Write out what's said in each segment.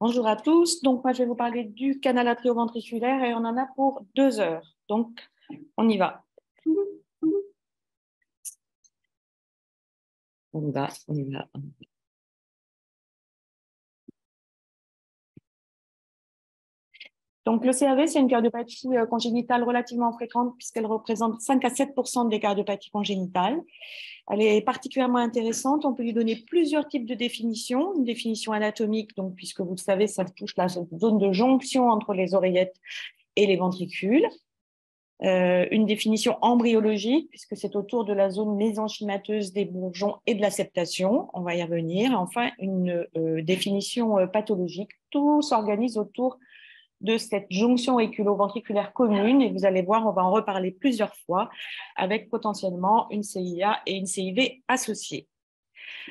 Bonjour à tous. Donc, moi, je vais vous parler du canal atrioventriculaire et on en a pour 2 heures. Donc, on y va. On y va, on y va. Donc, le CAV, c'est une cardiopathie congénitale relativement fréquente puisqu'elle représente 5 à 7% des cardiopathies congénitales. Elle est particulièrement intéressante. On peut lui donner plusieurs types de définitions. Une définition anatomique, donc, puisque vous le savez, ça touche la zone de jonction entre les oreillettes et les ventricules. Une définition embryologique, puisque c'est autour de la zone mésenchymateuse des bourgeons et de la septation, on va y revenir. Et enfin, une définition pathologique. Tout s'organise autour de cette jonction éculo-ventriculaire commune, et vous allez voir, on va en reparler plusieurs fois, avec potentiellement une CIA et une CIV associées.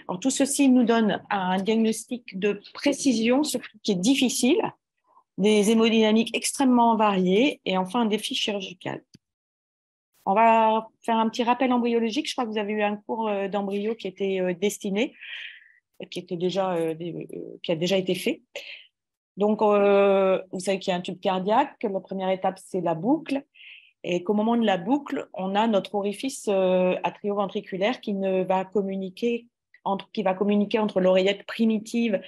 Alors, tout ceci nous donne un diagnostic de précision, ce qui est difficile, des hémodynamiques extrêmement variées et enfin un défi chirurgical. On va faire un petit rappel embryologique. Je crois que vous avez eu un cours d'embryo qui était destiné, qui a déjà été fait. Donc, vous savez qu'il y a un tube cardiaque. La première étape, c'est la boucle. Et qu'au moment de la boucle, on a notre orifice atrioventriculaire qui va communiquer entre l'oreillette primitive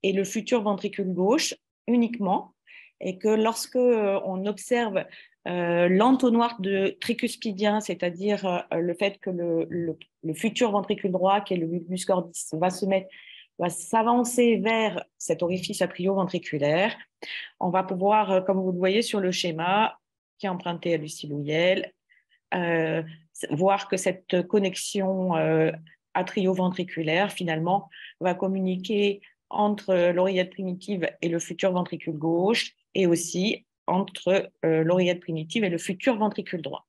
et le futur ventricule gauche uniquement. Et que lorsque on observe l'entonnoir de tricuspidien, c'est-à-dire le fait que le futur ventricule droit, qui est le bulbus cordis, va s'avancer vers cet orifice atrioventriculaire, on va pouvoir, comme vous le voyez sur le schéma qui est emprunté à Lucie Louyel, voir que cette connexion atrio-ventriculaire, finalement, va communiquer entre l'oreillette primitive et le futur ventricule gauche, et aussi entre l'oreillette primitive et le futur ventricule droit.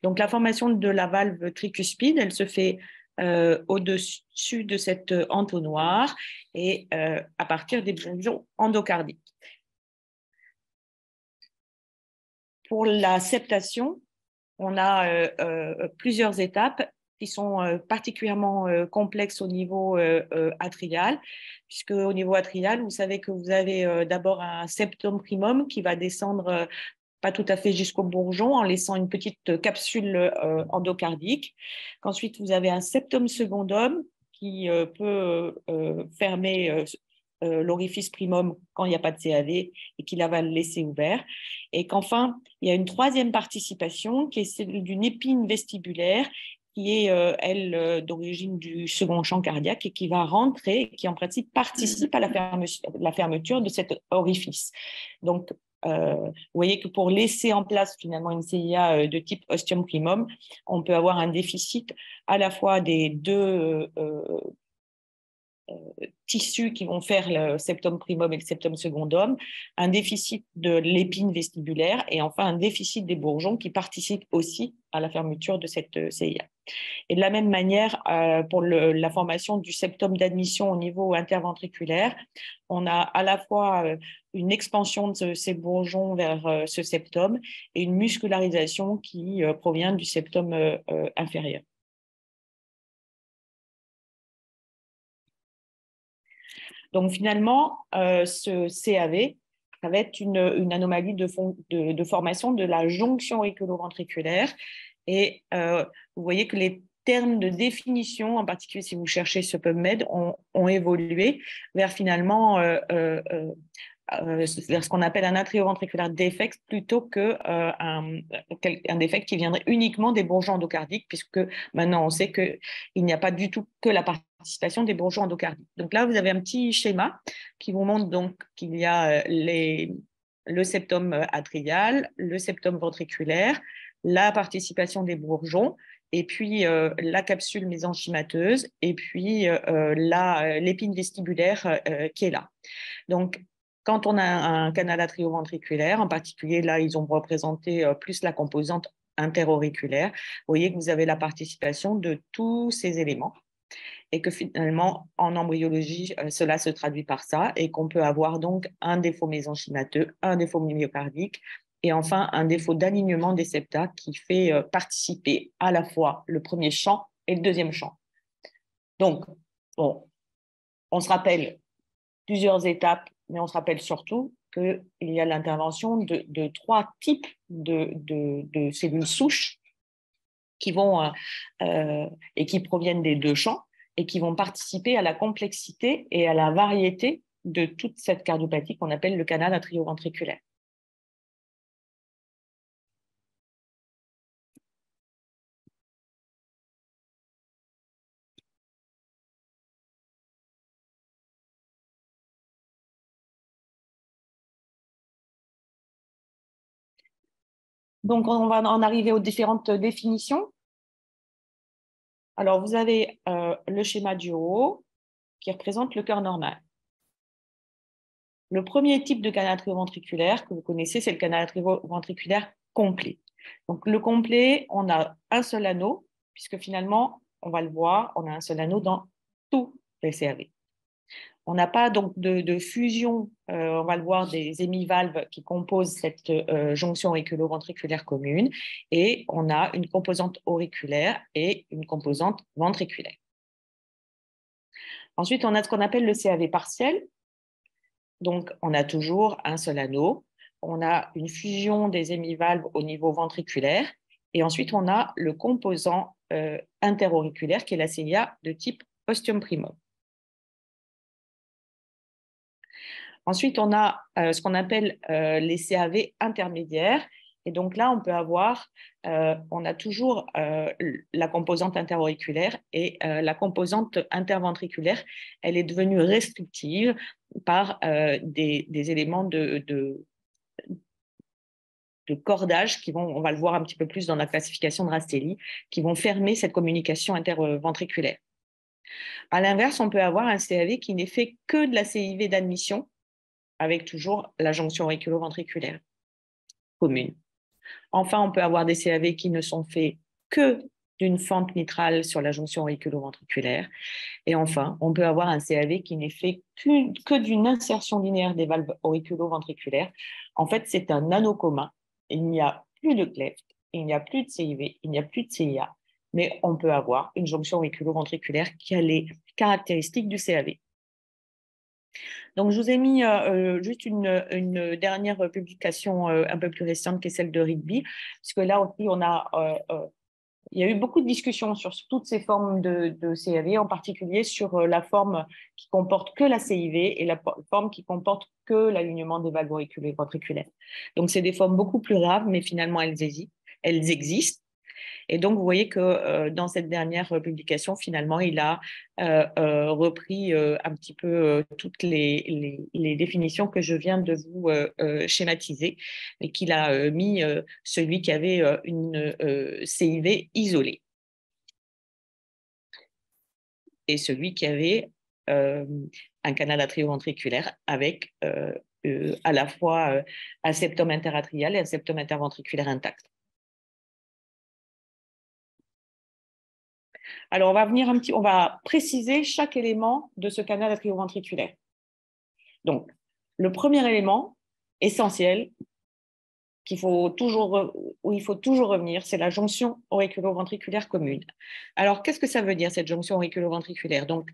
Donc, la formation de la valve tricuspide, elle se fait au-dessus de cet entonnoir et à partir des bourgeons endocardiques. Pour la septation, on a plusieurs étapes qui sont particulièrement complexes au niveau atrial, puisque au niveau atrial, vous savez que vous avez d'abord un septum primum qui va descendre pas tout à fait jusqu'au bourgeon en laissant une petite capsule endocardique. Qu'ensuite, vous avez un septum secundum qui peut fermer l'orifice primum quand il n'y a pas de CAV et qui là va le laisser ouvert. Et qu'enfin, il y a une troisième participation qui est celle d'une épine vestibulaire qui est, elle, d'origine du second champ cardiaque et qui va rentrer, qui en principe participe à la fermeture de cet orifice. Donc, vous voyez que pour laisser en place finalement une CIA de type ostium primum, on peut avoir un déficit à la fois des deux tissus qui vont faire le septum primum et le septum secundum, un déficit de l'épine vestibulaire et enfin un déficit des bourgeons qui participent aussi à la fermeture de cette CIA. Et de la même manière, pour la formation du septum d'admission au niveau interventriculaire, on a à la fois une expansion de ces bourgeons vers ce septum et une muscularisation qui provient du septum inférieur. Donc finalement, ce CAV, ça va être une anomalie de formation de la jonction éculo-ventriculaire. Et vous voyez que les termes de définition, en particulier si vous cherchez ce PubMed, ont évolué vers finalement vers ce qu'on appelle un atrioventriculaire defect plutôt qu'un défect qui viendrait uniquement des bourgeons endocardiques, puisque maintenant on sait qu'il n'y a pas du tout que la participation des bourgeons endocardiques. Donc là, vous avez un petit schéma qui vous montre donc qu'il y a le septum atrial, le septum ventriculaire, la participation des bourgeons, et puis la capsule mésenchymateuse, et puis l'épine vestibulaire qui est là. Donc, quand on a un canal atrioventriculaire, en particulier, là, ils ont représenté plus la composante interauriculaire, vous voyez que vous avez la participation de tous ces éléments et que finalement, en embryologie, cela se traduit par ça et qu'on peut avoir donc un défaut mésenchymateux, un défaut myocardique et enfin un défaut d'alignement des septa qui fait participer à la fois le premier champ et le deuxième champ. Donc, bon, on se rappelle plusieurs étapes, mais on se rappelle surtout qu'il y a l'intervention de 3 types de cellules souches qui vont et qui proviennent des 2 champs et qui vont participer à la complexité et à la variété de toute cette cardiopathie qu'on appelle le canal atrioventriculaire. Donc, on va en arriver aux différentes définitions. Alors, vous avez le schéma du haut qui représente le cœur normal. Le premier type de canal atrioventriculaire que vous connaissez, c'est le canal atrioventriculaire complet. Donc, le complet, on a un seul anneau, puisque finalement, on va le voir, on a un seul anneau dans tous les CAV. On n'a pas donc de fusion, on va le voir, des hémivalves qui composent cette jonction auriculo-ventriculaire commune, et on a une composante auriculaire et une composante ventriculaire. Ensuite, on a ce qu'on appelle le CAV partiel. Donc, on a toujours un seul anneau, on a une fusion des hémivalves au niveau ventriculaire, et ensuite, on a le composant interauriculaire qui est la CIA de type ostium primum. Ensuite, on a ce qu'on appelle les CAV intermédiaires. Et donc là, on peut avoir, on a toujours la composante interauriculaire et la composante interventriculaire, elle est devenue restrictive par des éléments de cordage qui vont, on va le voir un petit peu plus dans la classification de Rastelli, qui vont fermer cette communication interventriculaire. À l'inverse, on peut avoir un CAV qui n'est fait que de la CIV d'admission, avec toujours la jonction auriculo-ventriculaire commune. Enfin, on peut avoir des CAV qui ne sont faits que d'une fente mitrale sur la jonction auriculo-ventriculaire. Et enfin, on peut avoir un CAV qui n'est fait que d'une insertion linéaire des valves auriculo-ventriculaires. En fait, c'est un anneau commun. Il n'y a plus de cleft, il n'y a plus de CIV, il n'y a plus de CIA, mais on peut avoir une jonction auriculo-ventriculaire qui a les caractéristiques du CAV. Donc, je vous ai mis juste une dernière publication un peu plus récente qui est celle de Rigby, parce que là aussi, il y a eu beaucoup de discussions sur toutes ces formes de CAV, en particulier sur la forme qui comporte que la CIV et la forme qui comporte que l'alignement des valves auriculaires et ventriculaires. Donc, c'est des formes beaucoup plus rares, mais finalement, elles existent. Et donc, vous voyez que dans cette dernière publication, finalement, il a repris un petit peu toutes les définitions que je viens de vous schématiser, et qu'il a mis celui qui avait une CIV isolée et celui qui avait un canal atrioventriculaire avec à la fois un septum interatrial et un septum interventriculaire intact. Alors, on va préciser chaque élément de ce canal atrioventriculaire. Donc, le premier élément essentiel où il faut toujours revenir, c'est la jonction auriculo-ventriculaire commune. Alors, qu'est-ce que ça veut dire, cette jonction auriculo-ventriculaire? Donc,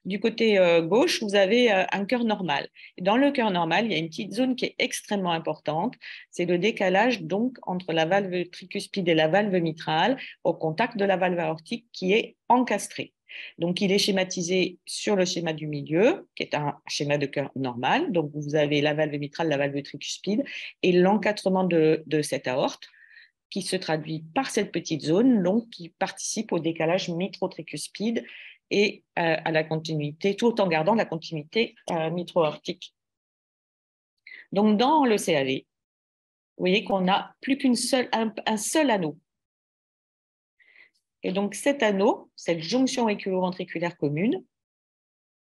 du côté gauche, vous avez un cœur normal. Dans le cœur normal, il y a une petite zone qui est extrêmement importante. C'est le décalage donc entre la valve tricuspide et la valve mitrale au contact de la valve aortique qui est encastrée. Donc, il est schématisé sur le schéma du milieu, qui est un schéma de cœur normal. Donc, vous avez la valve mitrale, la valve tricuspide et l'encadrement de cette aorte qui se traduit par cette petite zone donc, qui participe au décalage mitro-tricuspide et à la continuité, tout en gardant la continuité mitro-aortique. Donc, dans le CAV, vous voyez qu'on n'a plus un seul anneau. Et donc, cet anneau, cette jonction auriculo-ventriculaire commune,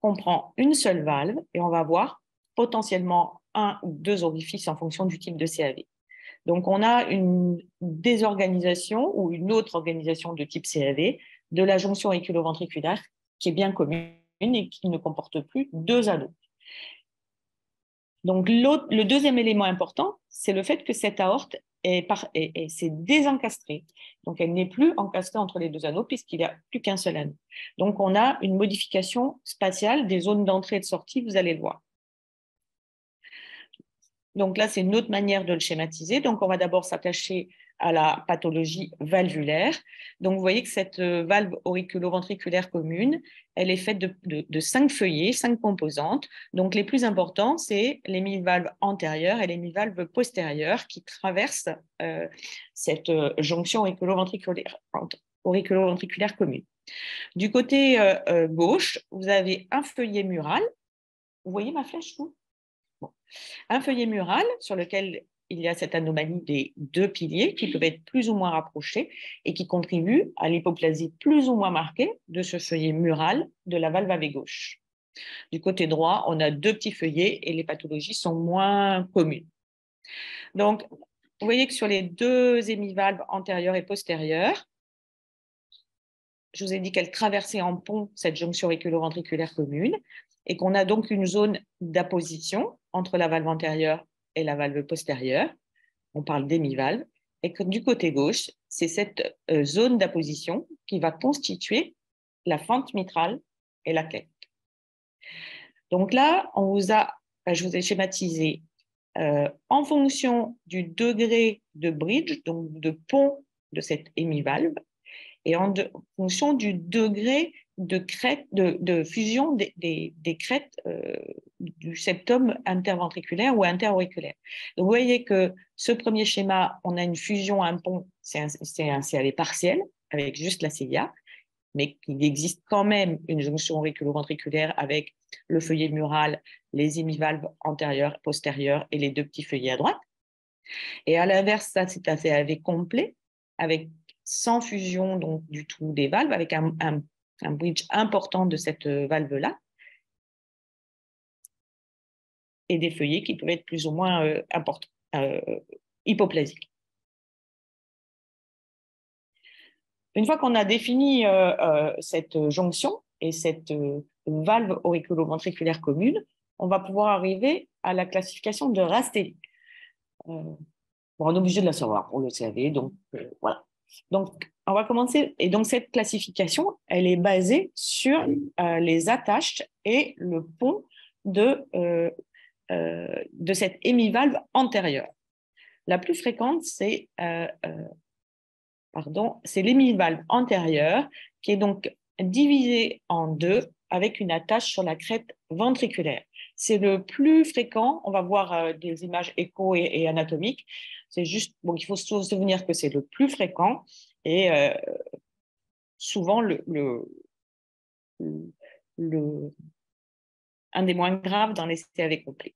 comprend une seule valve et on va voir potentiellement 1 ou 2 orifices en fonction du type de CAV. Donc, on a une désorganisation ou une autre organisation de type CAV de la jonction auriculo-ventriculaire qui est bien commune et qui ne comporte plus 2 anneaux. Donc, le deuxième élément important, c'est le fait que cette aorte, et c'est désencastré. Donc, elle n'est plus encastrée entre les deux anneaux puisqu'il n'y a plus qu'un seul anneau. Donc, on a une modification spatiale des zones d'entrée et de sortie, vous allez le voir. Donc là, c'est une autre manière de le schématiser. Donc, on va d'abord s'attacher à la pathologie valvulaire. Donc, vous voyez que cette valve auriculo-ventriculaire commune, elle est faite de 5 feuillets, 5 composantes. Donc, les plus importants, c'est l'hémivalve antérieure et l'hémivalve postérieure qui traversent cette jonction auriculo-ventriculaire commune. Du côté gauche, vous avez un feuillet mural. Vous voyez ma flèche, vous? Bon. Un feuillet mural sur lequel il y a cette anomalie des 2 piliers qui peuvent être plus ou moins rapprochés et qui contribuent à l'hypoplasie plus ou moins marquée de ce feuillet mural de la valve AV gauche. Du côté droit, on a 2 petits feuillets et les pathologies sont moins communes. Donc, vous voyez que sur les 2 hémivalves antérieures et postérieures, je vous ai dit qu'elles traversaient en pont cette jonction auriculo-ventriculaire commune et qu'on a donc une zone d'apposition entre la valve antérieure et la valve postérieure. On parle d'hémivalve. Et que du côté gauche, c'est cette zone d'apposition qui va constituer la fente mitrale et la clef. Donc là, je vous ai schématisé en fonction du degré de bridge, donc de pont de cette hémivalve, et en fonction du degré de fusion des crêtes du septum interventriculaire ou interauriculaire. Donc, vous voyez que ce premier schéma, on a une fusion à un pont, c'est un CAV partiel, avec juste la cilia, mais qu'il existe quand même une jonction auriculo-ventriculaire avec le feuillet mural, les hémivalves antérieures, postérieures et les 2 petits feuillets à droite. Et à l'inverse, ça, c'est un CAV complet, avec sans fusion donc, du tout des valves, avec un bridge important de cette valve-là, et des feuillets qui peuvent être plus ou moins importants, hypoplasiques. Une fois qu'on a défini cette jonction et cette valve auriculo-ventriculaire commune, on va pouvoir arriver à la classification de Rastelli. Bon, on est obligé de la savoir pour le CAV, donc voilà. Donc, on va commencer. Et donc, cette classification, elle est basée sur les attaches et le pont de cette hémivalve antérieure. La plus fréquente, c'est l'hémivalve antérieure qui est donc divisée en 2 avec une attache sur la crête ventriculaire. C'est le plus fréquent. On va voir des images écho et anatomiques. C'est juste, bon, il faut se souvenir que c'est le plus fréquent et souvent un des moins graves dans les CAV complets.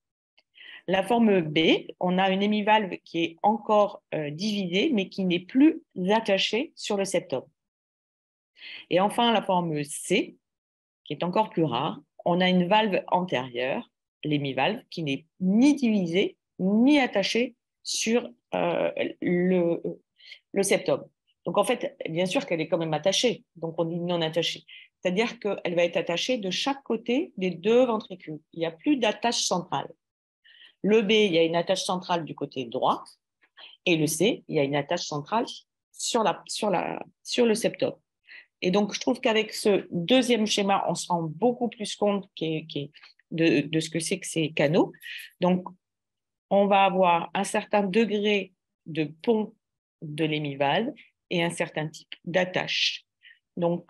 La forme B, on a une hémivalve qui est encore divisée, mais qui n'est plus attachée sur le septum. Et enfin, la forme C, qui est encore plus rare, on a une valve antérieure, l'hémivalve, qui n'est ni divisée, ni attachée sur le septum. Donc, en fait, bien sûr qu'elle est quand même attachée, donc on dit non attachée. C'est-à-dire qu'elle va être attachée de chaque côté des 2 ventricules. Il n'y a plus d'attache centrale. Le B, il y a une attache centrale du côté droit, et le C, il y a une attache centrale sur le septum. Et donc, je trouve qu'avec ce deuxième schéma, on se rend beaucoup plus compte de ce que c'est que ces canaux. Donc, on va avoir un certain degré de pont de l'hémivalve et un certain type d'attache. Donc,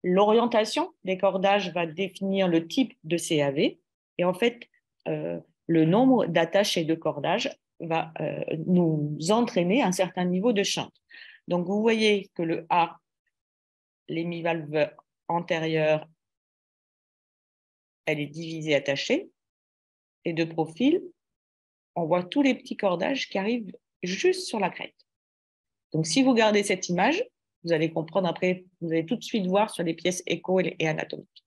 l'orientation des cordages va définir le type de CAV et en fait, le nombre d'attaches et de cordages va nous entraîner à un certain niveau de chante. Donc, vous voyez que le A, l'hémivalve antérieure, elle est divisée, attachée, et de profil, on voit tous les petits cordages qui arrivent juste sur la crête. Donc, si vous gardez cette image, vous allez comprendre après, vous allez tout de suite voir sur les pièces écho et anatomiques.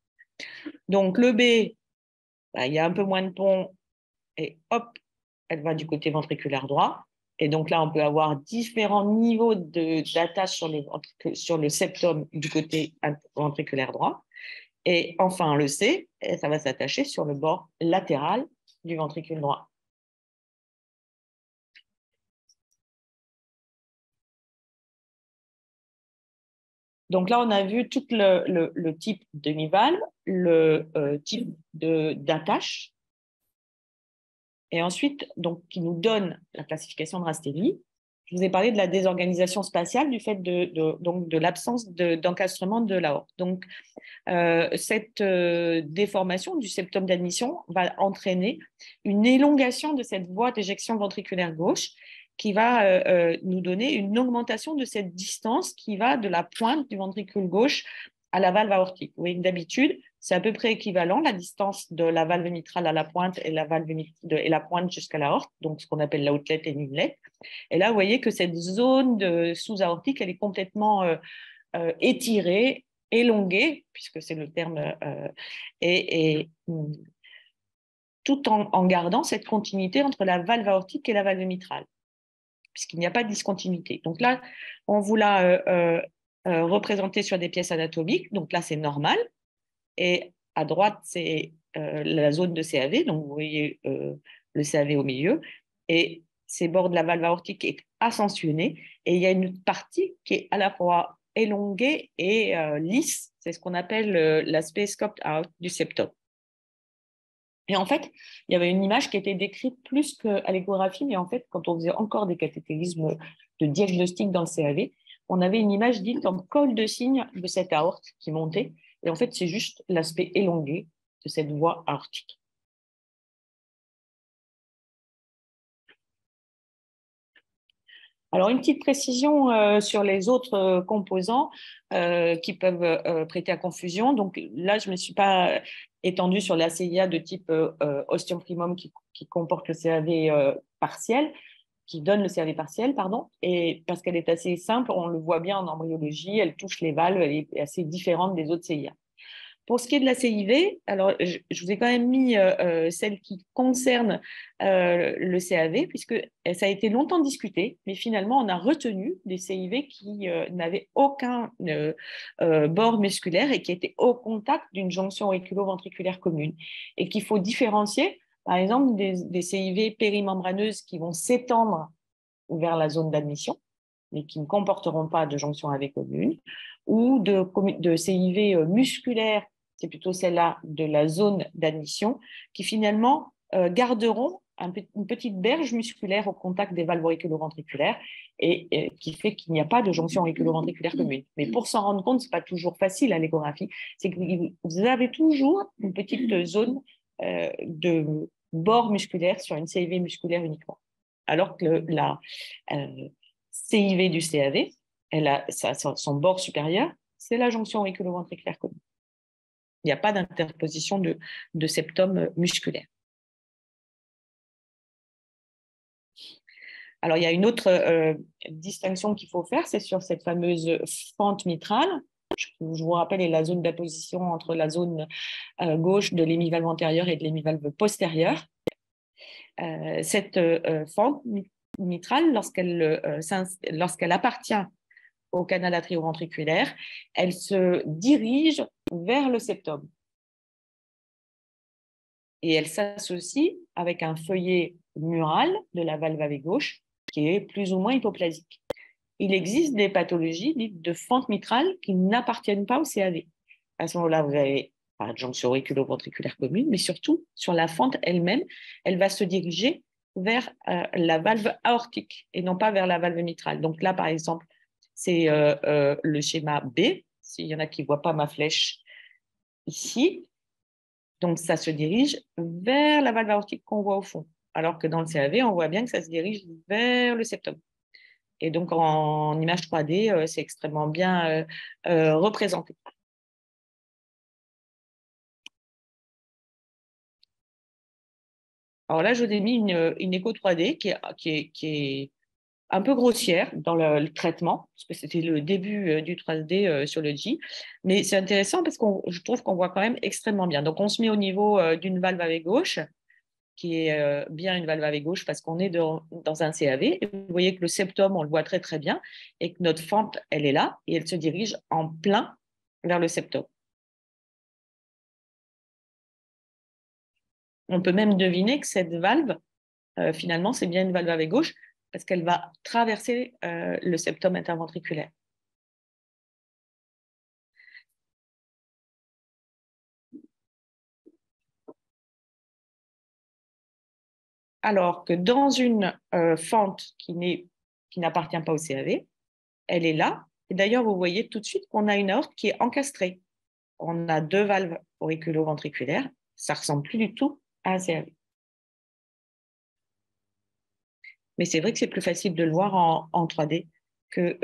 Donc, le B, il y a un peu moins de pont et hop, elle va du côté ventriculaire droit. Et donc là, on peut avoir différents niveaux d'attache sur le septum du côté ventriculaire droit. Et enfin, le C, ça va s'attacher sur le bord latéral du ventricule droit. Donc là, on a vu tout le type demi-valve, le type d'attache, et ensuite, donc, qui nous donne la classification de Rastelli. Je vous ai parlé de la désorganisation spatiale du fait donc de l'absence d'encastrement de l'aorte. Donc, cette déformation du septum d'admission va entraîner une élongation de cette voie d'éjection ventriculaire gauche qui va nous donner une augmentation de cette distance qui va de la pointe du ventricule gauche à la valve aortique. Vous voyez que d'habitude, c'est à peu près équivalent, la distance de la valve mitrale à la pointe et la pointe jusqu'à l'aorte, donc ce qu'on appelle l'outlet et l'inlet. Et là, vous voyez que cette zone sous-aortique, elle est complètement étirée, élongée, puisque c'est le terme, tout en gardant cette continuité entre la valve aortique et la valve mitrale, puisqu'il n'y a pas de discontinuité. Donc là, on vous l'a représenté sur des pièces anatomiques, donc là, c'est normal. Et à droite, c'est la zone de CAV, donc vous voyez le CAV au milieu, et ces bords de la valve aortique est ascensionné, et il y a une partie qui est à la fois élongée et lisse, c'est ce qu'on appelle l'aspect scoped out du septum. Et en fait, il y avait une image qui était décrite plus qu'à l'échographie, mais en fait, quand on faisait encore des cathétérismes de diagnostic dans le CAV, on avait une image dite en col de cygne de cette aorte qui montait. Et en fait, c'est juste l'aspect élongé de cette voie aortique. Alors, une petite précision sur les autres composants qui peuvent prêter à confusion. Donc là, je ne me suis pas étendue sur la CIA de type ostium primum qui comporte le CAV partiel, qui donne le CAV partiel, pardon, et parce qu'elle est assez simple, on le voit bien en embryologie, elle touche les valves, elle est assez différente des autres CIA. Pour ce qui est de la CIV, alors je vous ai quand même mis celle qui concerne le CAV, puisque ça a été longtemps discuté, mais finalement, on a retenu des CIV qui n'avaient aucun bord musculaire et qui étaient au contact d'une jonction auriculo-ventriculaire commune, et qu'il faut différencier, par exemple, des CIV périmembraneuses qui vont s'étendre vers la zone d'admission, mais qui ne comporteront pas de jonction AV commune, ou de CIV musculaires, c'est plutôt celle-là de la zone d'admission, qui finalement garderont une petite berge musculaire au contact des valves auriculo-ventriculaires et qui fait qu'il n'y a pas de jonction auriculo-ventriculaire commune. Mais pour s'en rendre compte, ce n'est pas toujours facile à l'échographie, c'est que vous avez toujours une petite zone de bord musculaire sur une CIV musculaire uniquement. Alors que la CIV du CAV, elle a son bord supérieur, c'est la jonction auriculo-ventriculaire commune. Il n'y a pas d'interposition de septum musculaire. Alors, il y a une autre distinction qu'il faut faire, c'est sur cette fameuse fente mitrale. Je vous rappelle, est la zone d'apposition entre la zone gauche de l'hémivalve antérieure et de l'hémivalve postérieure. Cette fente mitrale, lorsqu'elle appartient au canal atrioventriculaire, elle se dirige vers le septum. Et elle s'associe avec un feuillet mural de la valve AV gauche qui est plus ou moins hypoplasique. Il existe des pathologies dites de fente mitrale qui n'appartiennent pas au CAV. À ce moment-là, vous avez pas de jonction auriculo-ventriculaire commune, mais surtout, sur la fente elle-même, elle va se diriger vers la valve aortique et non pas vers la valve mitrale. Donc là, par exemple, c'est le schéma B, s'il y en a qui ne voient pas ma flèche ici. Donc, ça se dirige vers la valve aortique qu'on voit au fond. Alors que dans le CAV, on voit bien que ça se dirige vers le septum. Et donc, en image 3D, c'est extrêmement bien représenté. Alors là, je vous ai mis une écho 3D qui est un peu grossière dans le traitement, parce que c'était le début du 3D sur le J. Mais c'est intéressant parce que je trouve qu'on voit quand même extrêmement bien. Donc, on se met au niveau d'une valve AV gauche, qui est bien une valve AV gauche parce qu'on est dans un CAV. Et vous voyez que le septum, on le voit très, très bien, et que notre fente, elle est là, et elle se dirige en plein vers le septum. On peut même deviner que cette valve, finalement, c'est bien une valve AV gauche parce qu'elle va traverser le septum interventriculaire. alors que dans une fente qui n'appartient pas au CAV, elle est là. Et d'ailleurs, vous voyez tout de suite qu'on a une aorte qui est encastrée. On a deux valves auriculo-ventriculaires. Ça ne ressemble plus du tout à un CAV. Mais c'est vrai que c'est plus facile de le voir en 3D que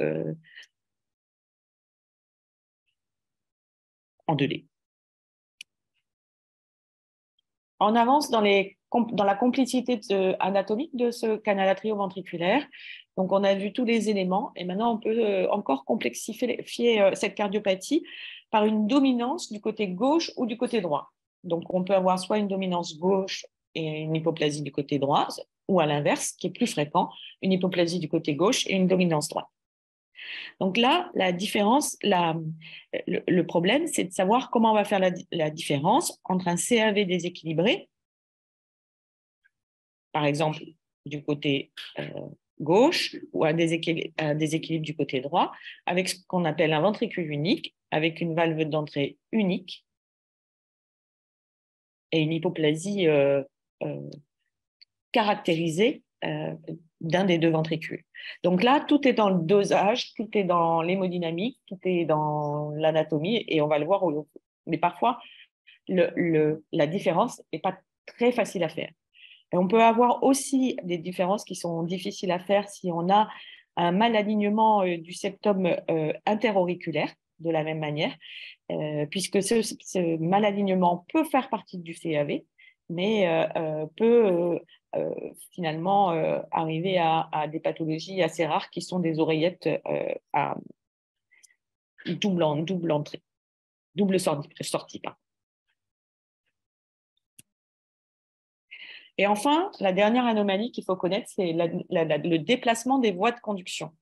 en 2D. On avance dans la complicité anatomique de ce canal atrioventriculaire. Donc, on a vu tous les éléments et maintenant, on peut encore complexifier cette cardiopathie par une dominance du côté gauche ou du côté droit. Donc, on peut avoir soit une dominance gauche et une hypoplasie du côté droit, ou à l'inverse, qui est plus fréquent, une hypoplasie du côté gauche et une dominance droite. Donc là, la différence, le problème, c'est de savoir comment on va faire la différence entre un CAV déséquilibré, par exemple du côté gauche, ou un déséquilibre du côté droit, avec ce qu'on appelle un ventricule unique, avec une valve d'entrée unique et une hypoplasie caractérisée d'un des deux ventricules. Donc là, tout est dans le dosage, tout est dans l'hémodynamique, tout est dans l'anatomie, et on va le voir. Mais parfois, la différence n'est pas très facile à faire. Et on peut avoir aussi des différences qui sont difficiles à faire si on a un mal-alignement du septum interauriculaire, de la même manière, puisque ce mal-alignement peut faire partie du CAV, mais peut finalement arriver à des pathologies assez rares qui sont des oreillettes à double entrée, double sortie. Pardon. Et enfin, la dernière anomalie qu'il faut connaître, c'est le déplacement des voies de conduction.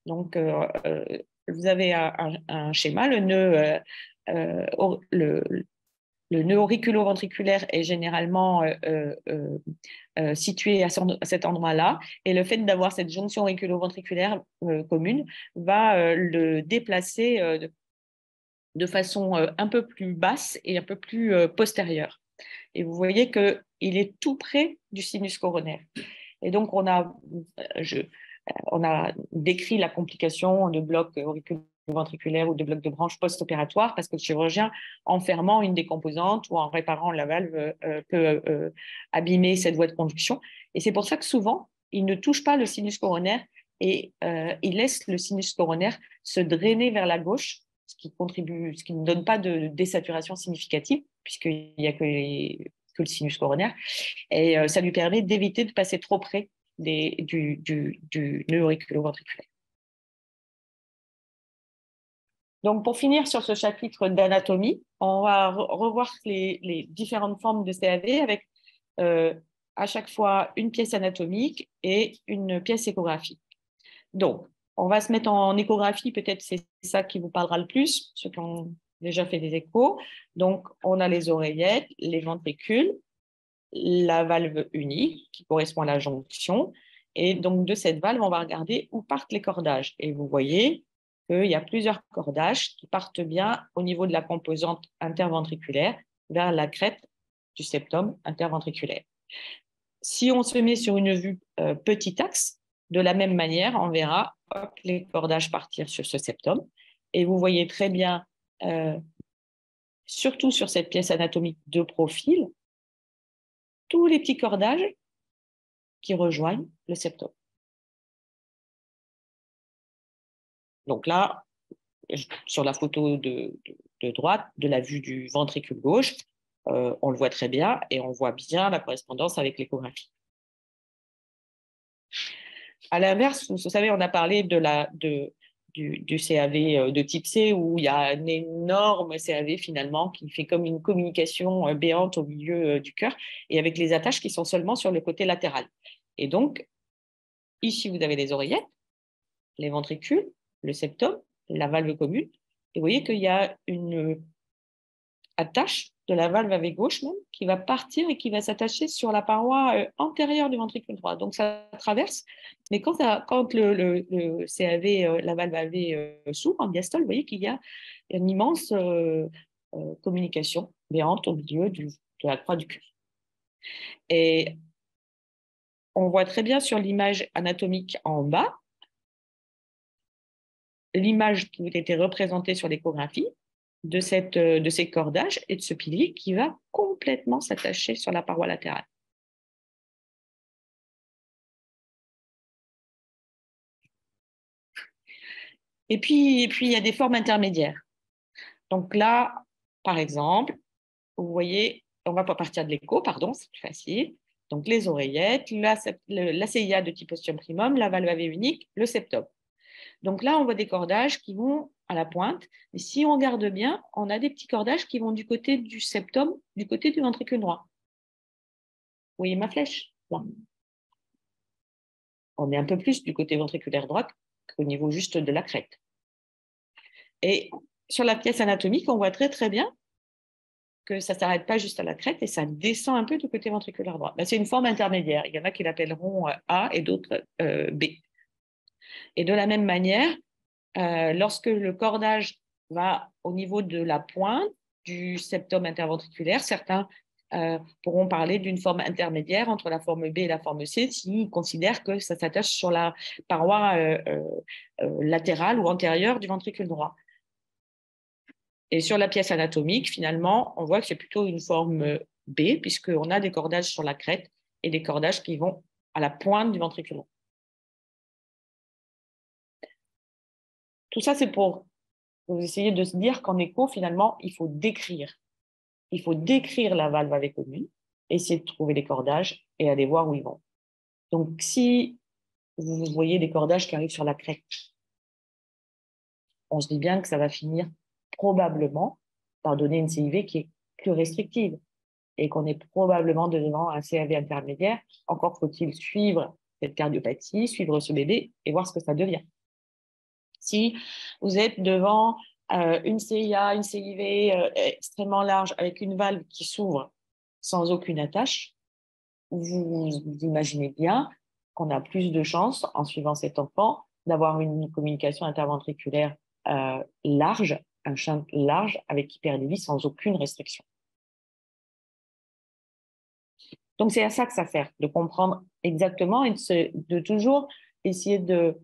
Donc, vous avez un schéma, le nœud auriculo-ventriculaire est généralement situé à cet endroit-là, et le fait d'avoir cette jonction auriculo-ventriculaire commune va le déplacer de façon un peu plus basse et un peu plus postérieure. Et vous voyez qu'il est tout près du sinus coronaire. Et donc, on a décrit la complication de bloc auriculo-ventriculaire ou de bloc de branche post-opératoire parce que le chirurgien, en fermant une des composantes ou en réparant la valve, peut abîmer cette voie de conduction. Et c'est pour ça que souvent, il ne touche pas le sinus coronaire et il laisse le sinus coronaire se drainer vers la gauche, ce qui ne donne pas de désaturation significative, puisqu'il n'y a que le sinus coronaire. Et ça lui permet d'éviter de passer trop près du nœud auriculo-ventriculaire. Donc, pour finir sur ce chapitre d'anatomie, on va revoir les différentes formes de CAV avec à chaque fois une pièce anatomique et une pièce échographique. Donc, on va se mettre en échographie, peut-être c'est ça qui vous parlera le plus, ceux qui ont déjà fait des échos. Donc, on a les oreillettes, les ventricules, la valve unique qui correspond à la jonction. Et donc, de cette valve, on va regarder où partent les cordages. Et vous voyez qu'il y a plusieurs cordages qui partent bien au niveau de la composante interventriculaire vers la crête du septum interventriculaire. Si on se met sur une vue petit axe, de la même manière, on verra les cordages partir sur ce septum. Et vous voyez très bien, surtout sur cette pièce anatomique de profil, tous les petits cordages qui rejoignent le septum. Donc là, sur la photo de droite, de la vue du ventricule gauche, on le voit très bien et on voit bien la correspondance avec l'échographie. À l'inverse, vous savez, on a parlé du CAV de type C où il y a un énorme CAV finalement qui fait comme une communication béante au milieu du cœur et avec les attaches qui sont seulement sur le côté latéral. Et donc, ici, vous avez les oreillettes, les ventricules, le septum, la valve commune. Et vous voyez qu'il y a une attache de la valve AV gauche même qui va partir et qui va s'attacher sur la paroi antérieure du ventricule droit. Donc ça traverse, mais quand le CAV, la valve AV s'ouvre en diastole, vous voyez qu'il y a une immense communication béante au milieu de la croix du cœur. Et on voit très bien sur l'image anatomique en bas, l'image qui a été représentée sur l'échographie de ces cordages et de ce pilier qui va complètement s'attacher sur la paroi latérale. Et puis, il y a des formes intermédiaires. Donc là, par exemple, vous voyez, on va pas partir de l'écho, pardon, c'est plus facile. Donc les oreillettes, la CIA de type ostium primum, la valve AV unique, le septum. Donc là, on voit des cordages qui vont à la pointe. Mais si on regarde bien, on a des petits cordages qui vont du côté du septum, du côté du ventricule droit. Vous voyez ma flèche là. On est un peu plus du côté ventriculaire droit qu'au niveau juste de la crête. Et sur la pièce anatomique, on voit très très bien que ça ne s'arrête pas juste à la crête et ça descend un peu du côté ventriculaire droit. Ben, c'est une forme intermédiaire. Il y en a qui l'appelleront A et d'autres B. Et de la même manière, lorsque le cordage va au niveau de la pointe du septum interventriculaire, certains pourront parler d'une forme intermédiaire entre la forme B et la forme C s'ils considèrent que ça s'attache sur la paroi latérale ou antérieure du ventricule droit. Et sur la pièce anatomique, finalement, on voit que c'est plutôt une forme B, puisqu'on a des cordages sur la crête et des cordages qui vont à la pointe du ventricule droit. Tout ça, c'est pour vous essayer de se dire qu'en écho, finalement, il faut décrire. Il faut décrire la valve AV commune, essayer de trouver les cordages et aller voir où ils vont. Donc, si vous voyez des cordages qui arrivent sur la crête, on se dit bien que ça va finir probablement par donner une CIV qui est plus restrictive et qu'on est probablement devant un CAV intermédiaire. Encore faut-il suivre cette cardiopathie, suivre ce bébé et voir ce que ça devient. Si vous êtes devant une CIA, une CIV extrêmement large avec une valve qui s'ouvre sans aucune attache, vous imaginez bien qu'on a plus de chances, en suivant cet enfant, d'avoir une communication interventriculaire large, un shunt large avec hyperlévie sans aucune restriction. Donc, c'est à ça que ça sert, de comprendre exactement et de toujours essayer de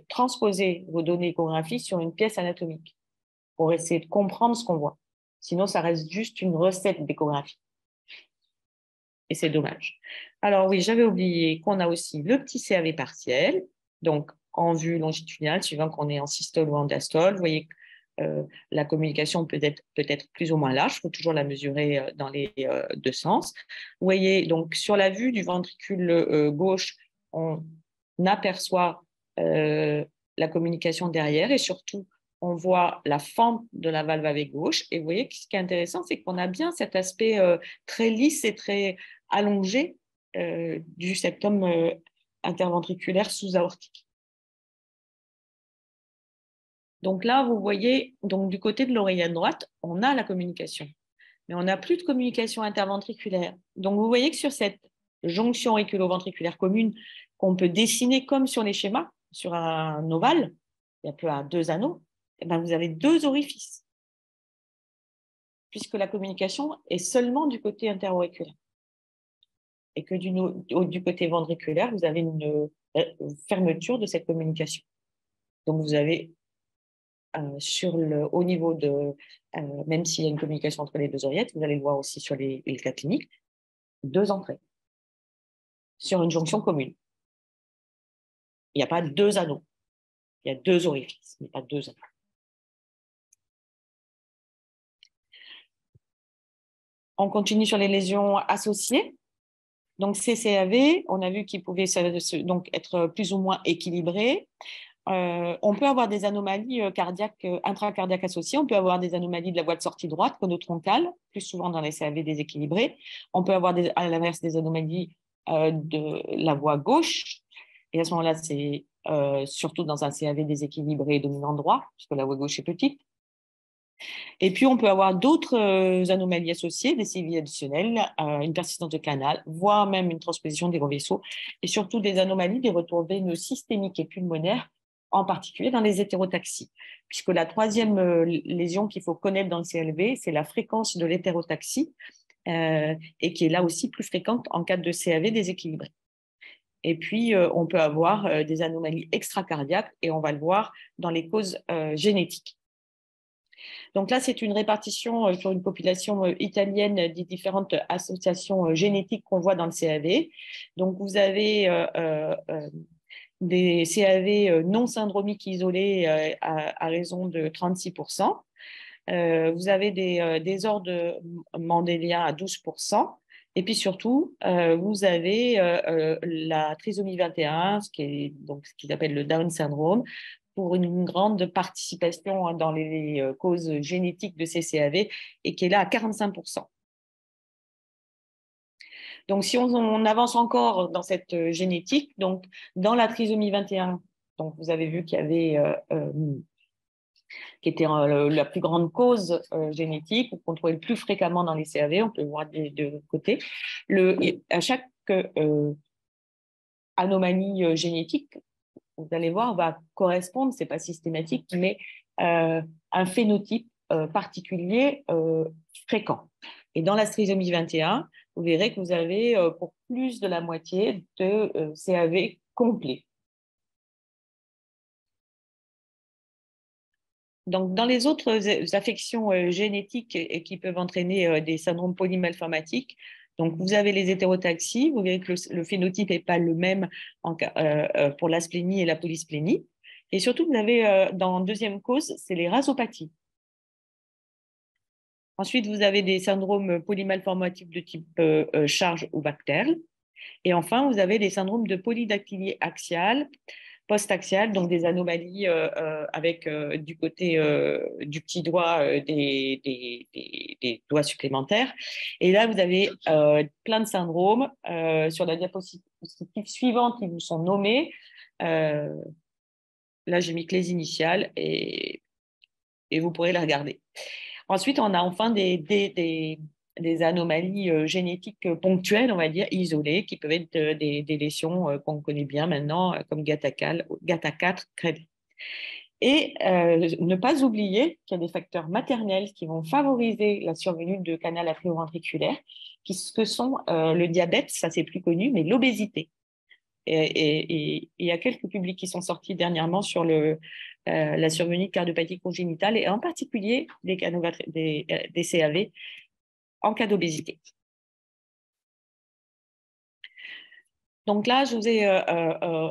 transposer vos données échographiques sur une pièce anatomique pour essayer de comprendre ce qu'on voit. Sinon, ça reste juste une recette d'échographie. Et c'est dommage. Alors oui, j'avais oublié qu'on a aussi le petit CAV partiel, donc en vue longitudinale, suivant qu'on est en systole ou en diastole. Vous voyez que la communication peut être plus ou moins large, il faut toujours la mesurer dans les deux sens. Vous voyez, donc sur la vue du ventricule gauche, on aperçoit la communication derrière et surtout, on voit la fente de la valve AV gauche. Et vous voyez que ce qui est intéressant, c'est qu'on a bien cet aspect très lisse et très allongé du septum interventriculaire sous-aortique. Donc là, vous voyez, donc du côté de l'oreillette droite, on a la communication, mais on n'a plus de communication interventriculaire. Donc vous voyez que sur cette jonction auriculo-ventriculaire commune qu'on peut dessiner comme sur les schémas, sur un ovale, il y a peu à deux anneaux, et ben vous avez deux orifices, puisque la communication est seulement du côté interauriculaire. Et que du côté ventriculaire, vous avez une fermeture de cette communication. Donc, vous avez au niveau de, même s'il y a une communication entre les deux oreillettes, vous allez le voir aussi sur les cas cliniques, deux entrées sur une jonction commune. Il n'y a pas deux anneaux, il y a deux orifices, mais pas deux anneaux. On continue sur les lésions associées. Donc, CCAV, on a vu qu'il pouvait donc être plus ou moins équilibré. On peut avoir des anomalies cardiaques, intracardiaques associées. On peut avoir des anomalies de la voie de sortie droite, conotroncale, plus souvent dans les CAV déséquilibrés. On peut avoir à l'inverse des anomalies de la voie gauche. Et à ce moment-là, c'est surtout dans un CAV déséquilibré dominant droit, puisque la voie gauche est petite. Et puis, on peut avoir d'autres anomalies associées, des CIV additionnels, une persistance de canal, voire même une transposition des gros vaisseaux, et surtout des anomalies des retours veineux systémiques et pulmonaires, en particulier dans les hétérotaxies. Puisque la troisième lésion qu'il faut connaître dans le CLV, c'est la fréquence de l'hétérotaxie, et qui est là aussi plus fréquente en cas de CAV déséquilibré. Et puis, on peut avoir des anomalies extracardiaques et on va le voir dans les causes génétiques. Donc là, c'est une répartition sur une population italienne des différentes associations génétiques qu'on voit dans le CAV. Donc, vous avez des CAV non syndromiques isolés à raison de 36%. Vous avez des désordres mendéliens à 12%. Et puis surtout, vous avez la trisomie 21, ce qu'ils appellent le Down syndrome, pour une grande participation dans les causes génétiques de ces CAV et qui est là à 45%. Donc, si on avance encore dans cette génétique, donc dans la trisomie 21, donc vous avez vu qu'il y avait qui était la plus grande cause génétique, ou qu'on trouvait le plus fréquemment dans les CAV, on peut le voir des deux côtés. À chaque anomalie génétique, vous allez voir, va correspondre, ce n'est pas systématique, mais un phénotype particulier fréquent. Et dans la trisomie 21, vous verrez que vous avez pour plus de la moitié de CAV complets. Donc, dans les autres affections génétiques qui peuvent entraîner des syndromes polymalformatiques, donc vous avez les hétérotaxies, vous verrez que le phénotype n'est pas le même pour l'asplénie et la polysplénie. Et surtout, vous avez dans deuxième cause, c'est les rasopathies. Ensuite, vous avez des syndromes polymalformatifs de type charge ou bactère. Et enfin, vous avez des syndromes de polydactylie axiale, post-axiale, donc des anomalies avec du côté du petit doigt des doigts supplémentaires. Et là, vous avez plein de syndromes. Sur la diapositive suivante, ils vous sont nommés. Là, j'ai mis que les initiales et vous pourrez les regarder. Ensuite, on a enfin des anomalies génétiques ponctuelles, on va dire, isolées, qui peuvent être des lésions qu'on connaît bien maintenant, comme GATA4, CRED. Et ne pas oublier qu'il y a des facteurs maternels qui vont favoriser la survenue de canal atrioventriculaire, qui sont le diabète, ça c'est plus connu, mais l'obésité. Et il y a quelques publics qui sont sortis dernièrement sur la survenue de cardiopathie congénitale et en particulier des CAV en cas d'obésité. Donc là, je vous ai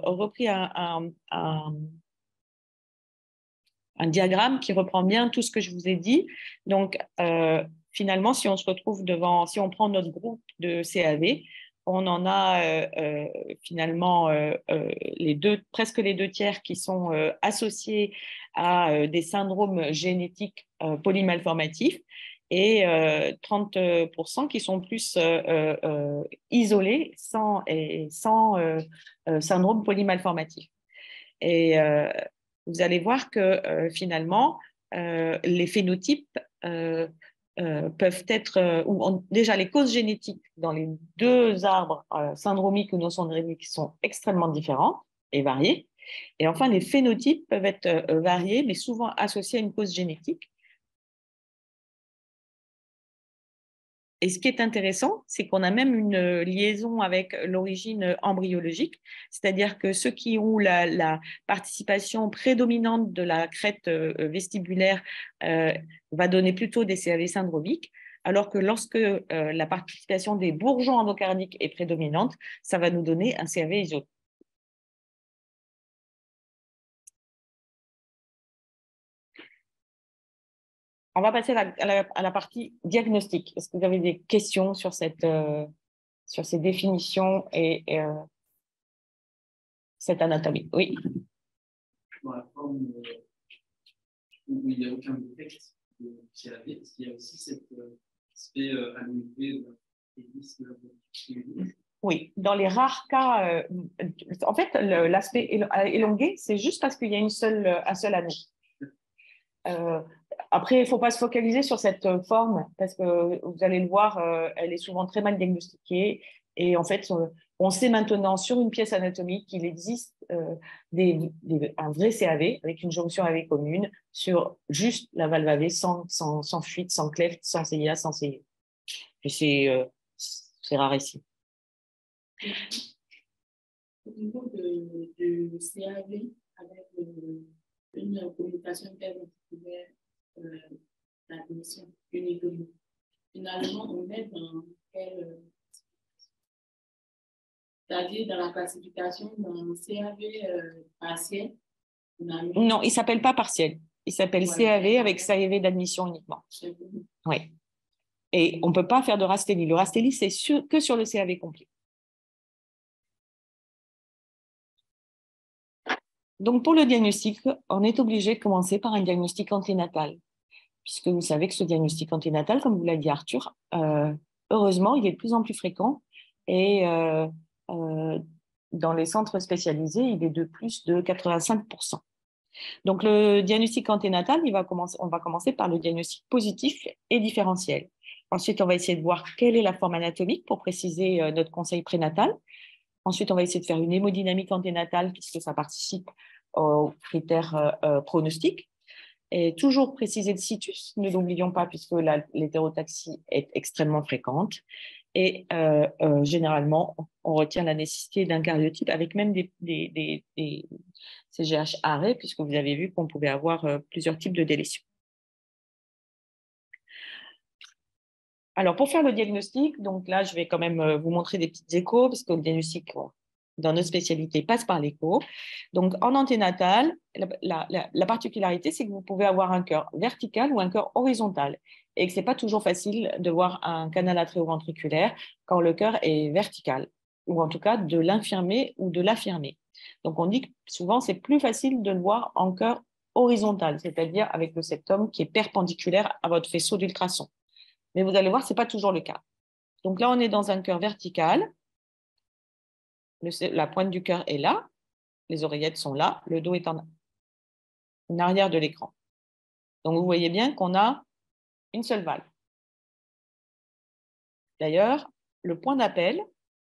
repris un diagramme qui reprend bien tout ce que je vous ai dit. Donc, finalement, si on se retrouve si on prend notre groupe de CAV, on en a finalement presque les 2/3 qui sont associés à des syndromes génétiques polymalformatifs et 30% qui sont plus isolés sans syndrome polymalformatif. Et vous allez voir que finalement, les phénotypes peuvent être, déjà les causes génétiques dans les deux arbres syndromiques ou non syndromiques sont extrêmement différentes et variées. Et enfin, les phénotypes peuvent être variés, mais souvent associés à une cause génétique. Et ce qui est intéressant, c'est qu'on a même une liaison avec l'origine embryologique, c'est-à-dire que ceux qui ont la participation prédominante de la crête vestibulaire va donner plutôt des CAV syndromiques, alors que lorsque la participation des bourgeons endocardiques est prédominante, ça va nous donner un CAV isolé. On va passer à la partie diagnostic. Est-ce que vous avez des questions sur ces définitions et cette anatomie? Oui. Dans la forme où il n'y a aucun texte de CAV, est-ce qu'il y a aussi cet aspect allongé de la. Oui, dans les rares cas, en fait, l'aspect élongué, c'est juste parce qu'il y a un seul anneau. Après, il ne faut pas se focaliser sur cette forme parce que vous allez le voir, elle est souvent très mal diagnostiquée. Et en fait, on sait maintenant sur une pièce anatomique qu'il existe un vrai CAV avec une jonction AV commune sur juste la valve AV sans fuite, sans cleft, sans CIA, sans CIA. Et c'est rarissime. niveau de CAV, avec une communication interventivulaire d'admission, une économie, finalement, on est dans quelle. C'est-à-dire dans la classification, dans le CAV partiel. Non, il ne s'appelle pas partiel. Il s'appelle CAV avec CAV d'admission uniquement. Oui. Et on ne peut pas faire de Rastelli. Le Rastelli, c'est que sur le CAV complet. Donc, pour le diagnostic, on est obligé de commencer par un diagnostic anténatal, puisque vous savez que ce diagnostic anténatal, comme vous l'a dit Arthur, heureusement, il est de plus en plus fréquent et dans les centres spécialisés, il est de plus de 85%. Donc, le diagnostic anténatal, on va commencer par le diagnostic positif et différentiel. Ensuite, on va essayer de voir quelle est la forme anatomique pour préciser notre conseil prénatal. Ensuite, on va essayer de faire une hémodynamique anténatale puisque ça participe aux critères pronostiques. Et toujours préciser le situs, ne l'oublions pas puisque l'hétérotaxie est extrêmement fréquente. Et généralement, on retient la nécessité d'un cardiotype avec même des CGH arrêt, puisque vous avez vu qu'on pouvait avoir plusieurs types de délétions. Alors, pour faire le diagnostic, donc là, je vais quand même vous montrer des petites échos, parce que le diagnostic, dans notre spécialité, passe par l'écho. Donc, en anténatal, la particularité, c'est que vous pouvez avoir un cœur vertical ou un cœur horizontal, et que ce n'est pas toujours facile de voir un canal atrioventriculaire quand le cœur est vertical, ou en tout cas de l'infirmer ou de l'affirmer. Donc, on dit que souvent, c'est plus facile de le voir en cœur horizontal, c'est-à-dire avec le septum qui est perpendiculaire à votre faisceau d'ultrasons. Mais vous allez voir, ce n'est pas toujours le cas. Donc là, on est dans un cœur vertical. La pointe du cœur est là. Les oreillettes sont là. Le dos est en arrière de l'écran. Donc, vous voyez bien qu'on a une seule valve. D'ailleurs, le point d'appel,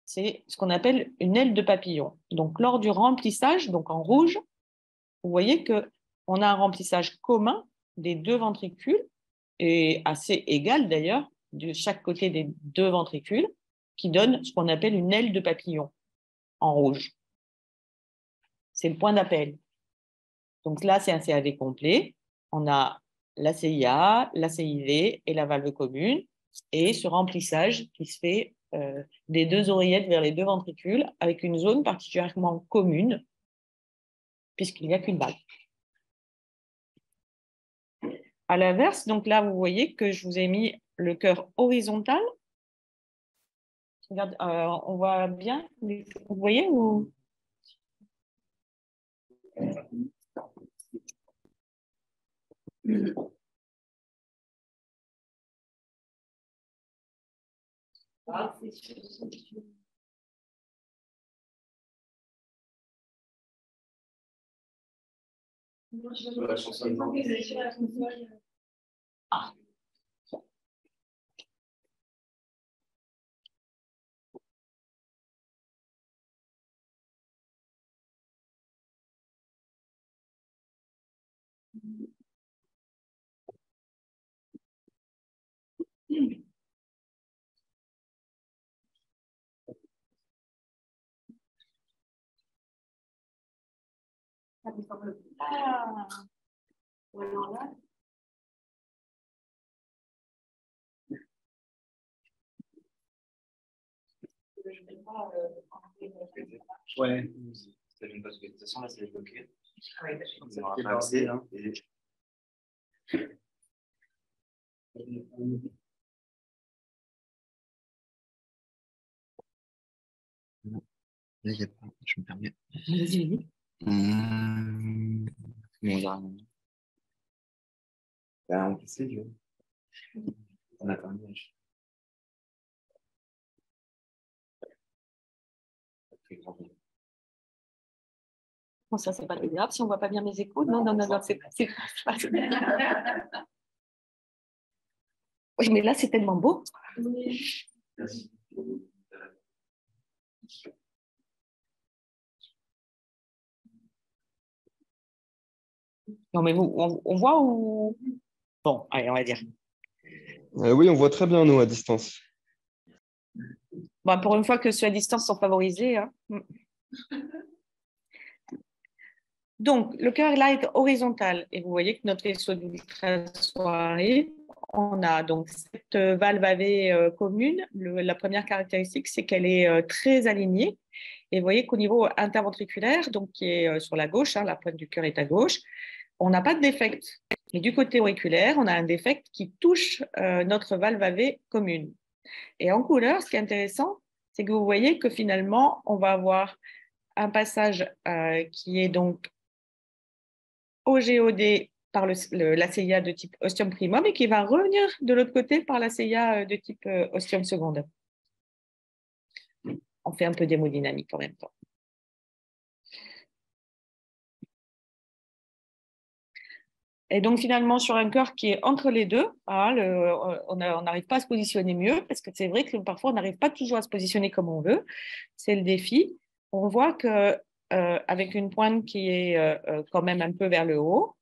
c'est ce qu'on appelle une aile de papillon. Donc, lors du remplissage, donc en rouge, vous voyez qu'on a un remplissage commun des deux ventricules, et assez égal d'ailleurs, de chaque côté des deux ventricules, qui donne ce qu'on appelle une aile de papillon en rouge. C'est le point d'appel. Donc là, c'est un CAV complet. On a la CIA, la CIV et la valve commune, et ce remplissage qui se fait des deux oreillettes vers les deux ventricules avec une zone particulièrement commune, puisqu'il n'y a qu'une valve. À l'inverse, donc là, vous voyez que je vous ai mis le cœur horizontal. Regarde, on voit bien, vous voyez ou... Ah. Ah. Ouais, c'est une parce que de toute façon là c'est bloqué. On n'aura pas accès. Là, il n'y a pas, je me permets. Vas-y. On a terminé. Bon, ça, c'est pas très grave si on ne voit pas bien mes échos. Non, c'est pas. Oui, mais là, c'est tellement beau. Merci. Non, mais on voit où... Bon, allez, on va dire. Oui, on voit très bien, nous, à distance. Bon, pour une fois que ceux à distance sont favorisés. Hein. Donc, le cœur là est horizontal et vous voyez que notre vaisseau d'ultrasons arrive. On a donc cette valve AV commune. La première caractéristique, c'est qu'elle est très alignée. Et vous voyez qu'au niveau interventriculaire, donc qui est sur la gauche, la pointe du cœur est à gauche, on n'a pas de défect. Mais du côté auriculaire, on a un défect qui touche notre valve AV commune. Et en couleur, ce qui est intéressant, c'est que vous voyez que finalement, on va avoir un passage qui est donc OGOD par la CIA de type ostium primum et qui va revenir de l'autre côté par la CIA de type ostium secondum. On fait un peu d'hémodynamique en même temps. Et donc finalement, sur un cœur qui est entre les deux, on n'arrive pas à se positionner mieux, parce que c'est vrai que parfois on n'arrive pas toujours à se positionner comme on veut. C'est le défi. On voit que avec une pointe qui est quand même un peu vers le haut,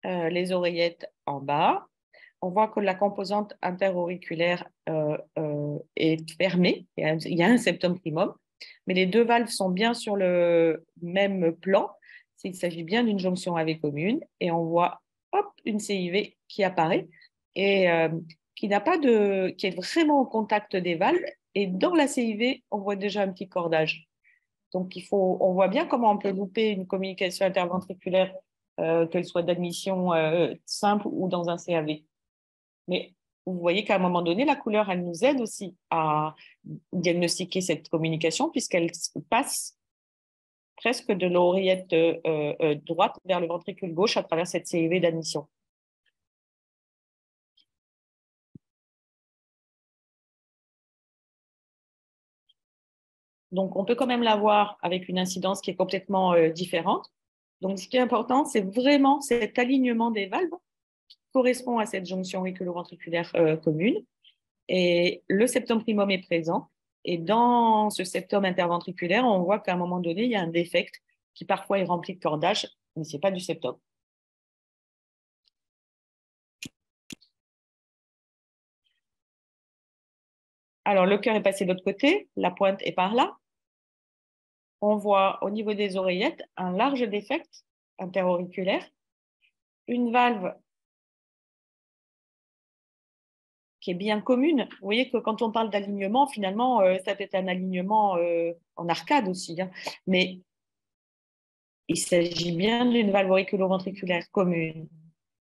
les oreillettes en bas, on voit que la composante interauriculaire est fermée. Il y a un septum primum, mais les deux valves sont bien sur le même plan. Il s'agit bien d'une jonction AV commune et on voit une CIV qui apparaît et qui est vraiment au contact des valves. Et dans la CIV, on voit déjà un petit cordage. Donc, on voit bien comment on peut louper une communication interventriculaire, qu'elle soit d'admission simple ou dans un CAV. Mais vous voyez qu'à un moment donné, la couleur, elle nous aide aussi à diagnostiquer cette communication puisqu'elle passe presque de l'oreillette droite vers le ventricule gauche à travers cette CIV d'admission. Donc, on peut quand même l'avoir avec une incidence qui est complètement différente. Donc, ce qui est important, c'est vraiment cet alignement des valves qui correspond à cette jonction auriculo-ventriculaire commune. Et le septum primum est présent. Et dans ce septum interventriculaire, on voit qu'à un moment donné, il y a un défect qui parfois est rempli de cordage, mais ce n'est pas du septum. Alors, le cœur est passé de l'autre côté, la pointe est par là. On voit au niveau des oreillettes un large défect interauriculaire, une valve qui est bien commune. Vous voyez que quand on parle d'alignement, finalement, ça peut être un alignement en arcade aussi, hein. Mais il s'agit bien d'une valve auriculo-ventriculaire commune.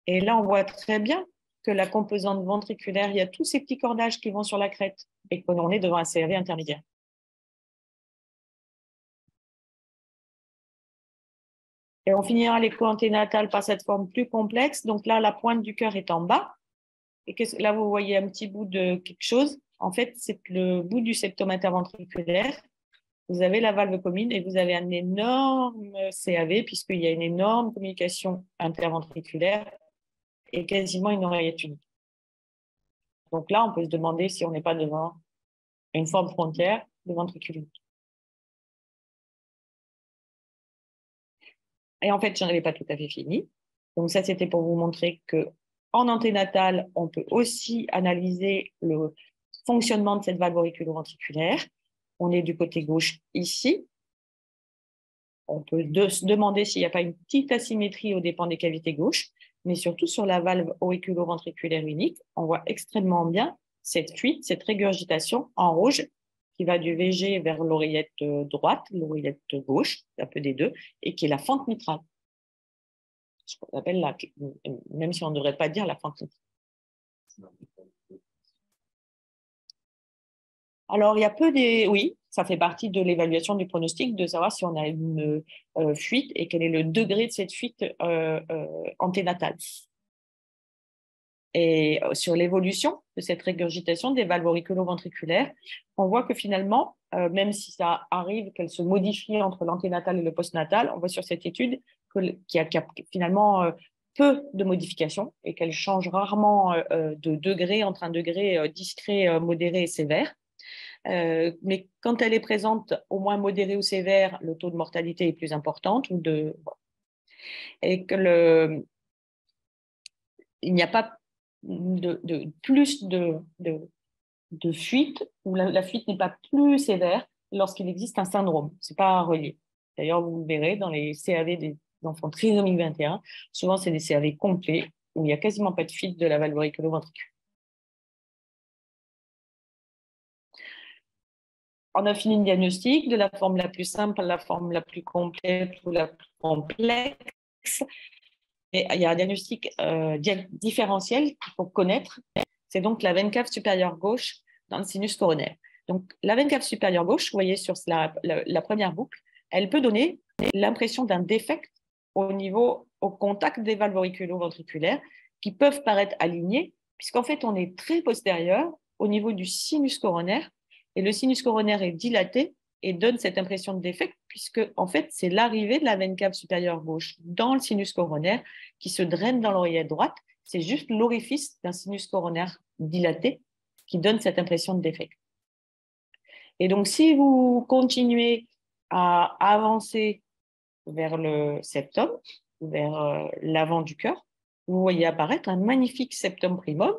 Et là, on voit très bien que la composante ventriculaire, il y a tous ces petits cordages qui vont sur la crête et qu'on est devant un CRV intermédiaire. Et on finira l'écho anténatal par cette forme plus complexe. Donc là, la pointe du cœur est en bas. Et là, vous voyez un petit bout de quelque chose. En fait, c'est le bout du septum interventriculaire. Vous avez la valve commune et vous avez un énorme CAV puisqu'il y a une énorme communication interventriculaire et quasiment une oreillette unique. Donc là, on peut se demander si on n'est pas devant une forme frontière de ventricule unique. Et en fait, je n'en avais pas tout à fait fini. Donc ça, c'était pour vous montrer qu'en anténatal, on peut aussi analyser le fonctionnement de cette valve auriculo-ventriculaire. On est du côté gauche ici. On peut se demander s'il n'y a pas une petite asymétrie aux dépens des cavités gauches, mais surtout sur la valve auriculo-ventriculaire unique, on voit extrêmement bien cette fuite, cette régurgitation en rouge qui va du VG vers l'oreillette droite, l'oreillette gauche, un peu des deux, et qui est la fente mitrale. Ce qu'on appelle même si on ne devrait pas dire la fente mitrale. Alors, il y a oui, ça fait partie de l'évaluation du pronostic de savoir si on a une fuite et quel est le degré de cette fuite anténatale. Et sur l'évolution de cette régurgitation des valves auriculo-ventriculaires, on voit que finalement, même si ça arrive qu'elle se modifie entre l'anténatal et le postnatal, on voit sur cette étude qu'il y a finalement peu de modifications et qu'elle change rarement de degré entre un degré discret, modéré et sévère. Mais quand elle est présente au moins modérée ou sévère, le taux de mortalité est plus important et que il n'y a pas plus de fuite, ou la fuite n'est pas plus sévère lorsqu'il existe un syndrome. Ce n'est pas relié. D'ailleurs, vous verrez dans les CAV des enfants trisomiques 21, souvent c'est des CAV complets où il n'y a quasiment pas de fuite de la valve auriculo-ventriculaire. On a fini le diagnostic de la forme la plus simple à la forme la plus complète ou la plus complexe. Et il y a un diagnostic différentiel qu'il faut connaître. C'est donc la veine cave supérieure gauche dans le sinus coronaire. Donc, la veine cave supérieure gauche, vous voyez sur la première boucle, elle peut donner l'impression d'un défect au contact des valves auriculo-ventriculaires qui peuvent paraître alignées, puisqu'en fait, on est très postérieur au niveau du sinus coronaire et le sinus coronaire est dilaté et donne cette impression de défect, puisque en fait, c'est l'arrivée de la veine cave supérieure gauche dans le sinus coronaire qui se draine dans l'oreillette droite. C'est juste l'orifice d'un sinus coronaire dilaté qui donne cette impression de défect. Et donc, si vous continuez à avancer vers le septum, vers l'avant du cœur, vous voyez apparaître un magnifique septum primum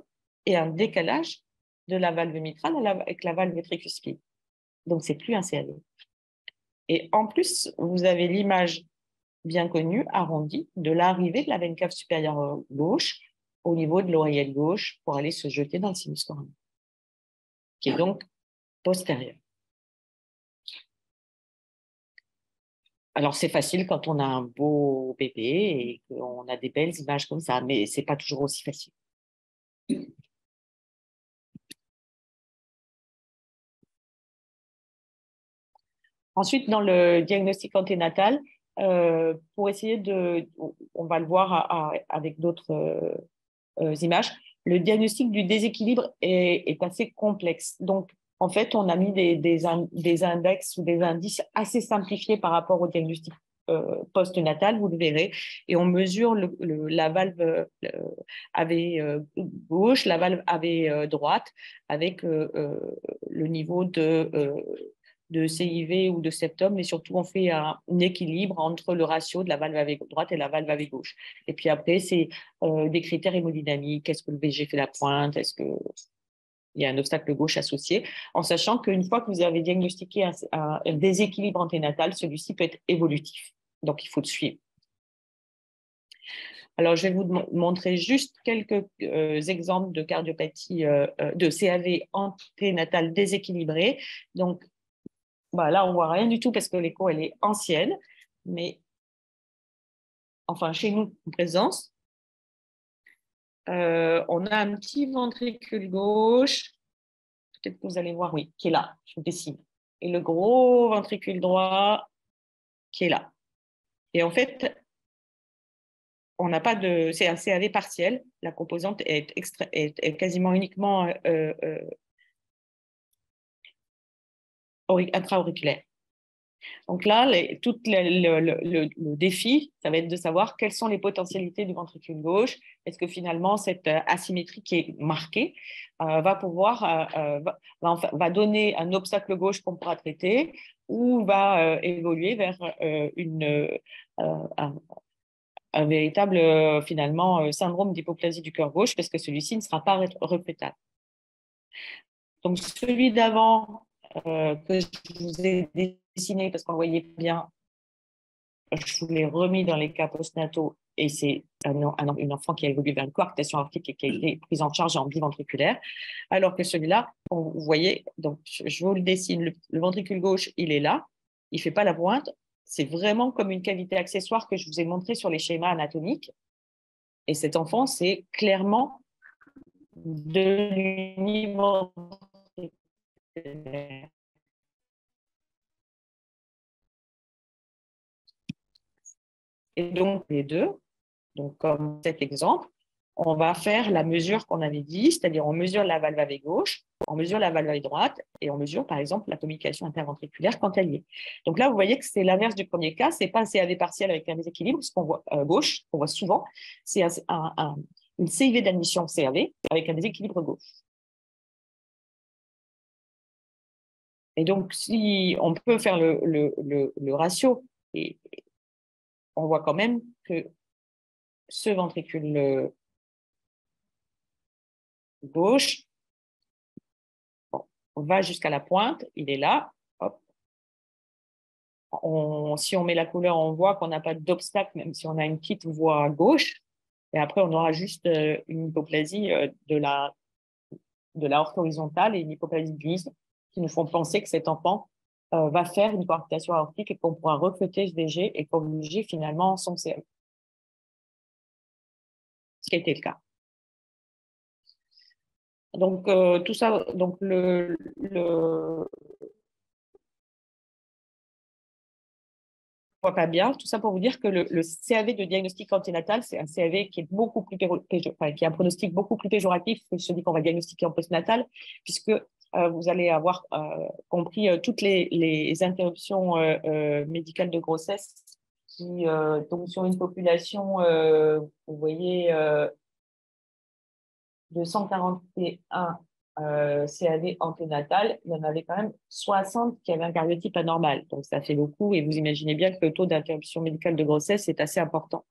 et un décalage de la valve mitrale avec la valve tricuspide. Donc, c'est plus un CAV. Et en plus, vous avez l'image bien connue, arrondie, de l'arrivée de la veine cave supérieure gauche au niveau de l'oreillette gauche pour aller se jeter dans le sinus coronaire, qui est donc postérieur. Alors, c'est facile quand on a un beau bébé et qu'on a des belles images comme ça, mais ce n'est pas toujours aussi facile. Ensuite, dans le diagnostic anténatal, pour essayer on va le voir avec d'autres images, le diagnostic du déséquilibre est assez complexe. Donc, en fait, on a mis des index ou des indices assez simplifiés par rapport au diagnostic post-natal, vous le verrez, et on mesure la valve AV gauche, la valve AV droite, avec le niveau de CIV ou de septum, mais surtout on fait un équilibre entre le ratio de la valve AV droite et la valve AV gauche. Et puis après, c'est des critères hémodynamiques. Est-ce que le VG fait la pointe? Est-ce qu'il y a un obstacle gauche associé? En sachant qu'une fois que vous avez diagnostiqué un déséquilibre anténatal, celui-ci peut être évolutif. Donc, il faut le suivre. Alors, je vais vous montrer juste quelques exemples de cardiopathie, de CAV anténatal déséquilibré. Donc, là, on ne voit rien du tout parce que l'écho, elle est ancienne. Mais, enfin, chez nous, en présence, on a un petit ventricule gauche, peut-être que vous allez voir, oui, qui est là, je vous dessine. Et le gros ventricule droit qui est là. Et en fait, on n'a pas de. C'est un CAV partiel. La composante est quasiment uniquement intra-auriculaire. Donc là, le défi, ça va être de savoir quelles sont les potentialités du ventricule gauche. Est-ce que finalement, cette asymétrie qui est marquée va donner un obstacle gauche qu'on pourra traiter ou va évoluer vers un véritable finalement syndrome d'hypoplasie du cœur gauche parce que celui-ci ne sera pas recrutable. Donc celui d'avant que je vous ai dessiné parce qu'on voyait bien, je vous l'ai remis dans les cas postnataux et c'est une enfant qui a évolué vers une coarctation aortique et qui a été prise en charge en biventriculaire, alors que celui-là, vous voyez, donc je vous le dessine, le ventricule gauche, il est là, il ne fait pas la pointe, c'est vraiment comme une cavité accessoire que je vous ai montré sur les schémas anatomiques. Et cet enfant, c'est clairement de l'univentriculaire. Et donc, les deux, donc comme cet exemple, on va faire la mesure qu'on avait dit, c'est-à-dire on mesure la valve AV gauche, on mesure la valve AV droite et on mesure par exemple la communication interventriculaire quand elle y est. Donc là, vous voyez que c'est l'inverse du premier cas, ce n'est pas un CAV partiel avec un déséquilibre, ce qu'on voit gauche, qu'on voit souvent, c'est une CIV d'admission CAV avec un déséquilibre gauche. Et donc, si on peut faire le ratio, et on voit quand même que ce ventricule gauche, on va jusqu'à la pointe, il est là, hop, si on met la couleur, on voit qu'on n'a pas d'obstacle, même si on a une petite voie à gauche. Et après, on aura juste une hypoplasie de la aorte horizontale et une hypoplasie du isthme qui nous font penser que cet enfant va faire une coarctation aortique et qu'on pourra recruter ce DG et corriger finalement son CM. Ce qui a été le cas. Donc, tout ça, donc pas bien. Tout ça pour vous dire que le CAV de diagnostic anténatal, c'est un CAV qui est beaucoup plus qui a un pronostic beaucoup plus péjoratif que celui qu'on va diagnostiquer en postnatal, puisque vous allez avoir compris toutes les interruptions médicales de grossesse qui tombent sur une population, vous voyez, de 141 CAV anténatal, il y en avait quand même 60 qui avaient un cardiotype anormal. Donc, ça fait beaucoup et vous imaginez bien que le taux d'interruption médicale de grossesse est assez important.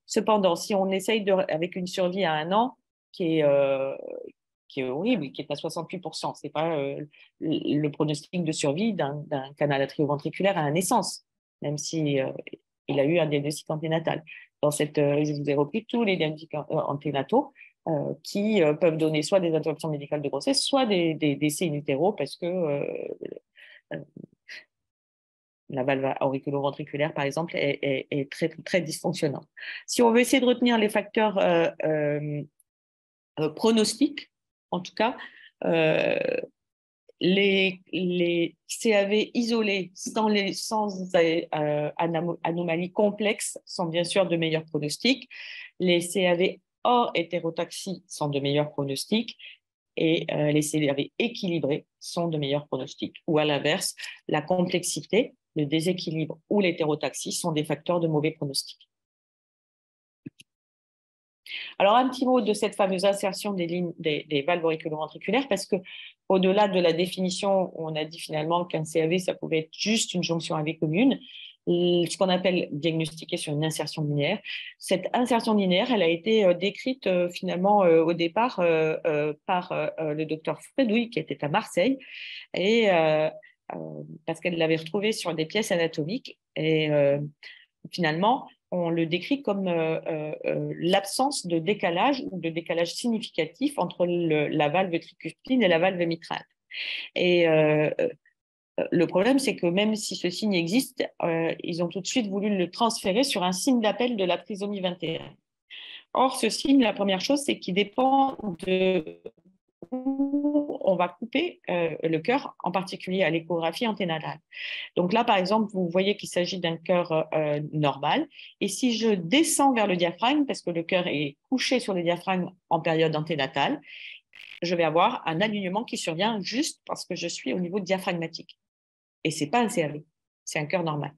Cependant, si on essaye avec une survie à 1 an qui est horrible, qui est à 68%, ce n'est pas le pronostic de survie d'un canal atrioventriculaire à la naissance, même si il a eu un diagnostic anténatal. Dans je vous ai repris tous les diagnostics anténataux qui peuvent donner soit des interruptions médicales de grossesse, soit des décès in utero parce que la valve auriculo-ventriculaire, par exemple, est très, très dysfonctionnante. Si on veut essayer de retenir les facteurs pronostiques, en tout cas, les CAV isolés sans anomalies complexes sont bien sûr de meilleurs pronostics. Les CAV hors hétérotaxie sont de meilleurs pronostics et les CAV équilibrés sont de meilleurs pronostics. Ou à l'inverse, la complexité, le déséquilibre ou l'hétérotaxie sont des facteurs de mauvais pronostics. Alors, un petit mot de cette fameuse insertion des valves auriculo-ventriculaires, parce qu'au-delà de la définition, on a dit finalement qu'un CAV, ça pouvait être juste une jonction AV commune, ce qu'on appelle diagnostiquer sur une insertion linéaire. Cette insertion linéaire, elle a été décrite finalement au départ par le docteur Fredouille, qui était à Marseille, et parce qu'elle l'avait retrouvé sur des pièces anatomiques. Et finalement, on le décrit comme l'absence de décalage ou de décalage significatif entre la valve tricuspide et la valve mitrale. Et le problème, c'est que même si ce signe existe, ils ont tout de suite voulu le transférer sur un signe d'appel de la trisomie 21. Or, ce signe, la première chose, c'est qu'il dépend de où on va couper le cœur, en particulier à l'échographie anténatale. Donc là, par exemple, vous voyez qu'il s'agit d'un cœur normal. Et si je descends vers le diaphragme, parce que le cœur est couché sur le diaphragme en période anténatale, je vais avoir un alignement qui survient juste parce que je suis au niveau diaphragmatique. Et ce n'est pas un CAV, c'est un cœur normal.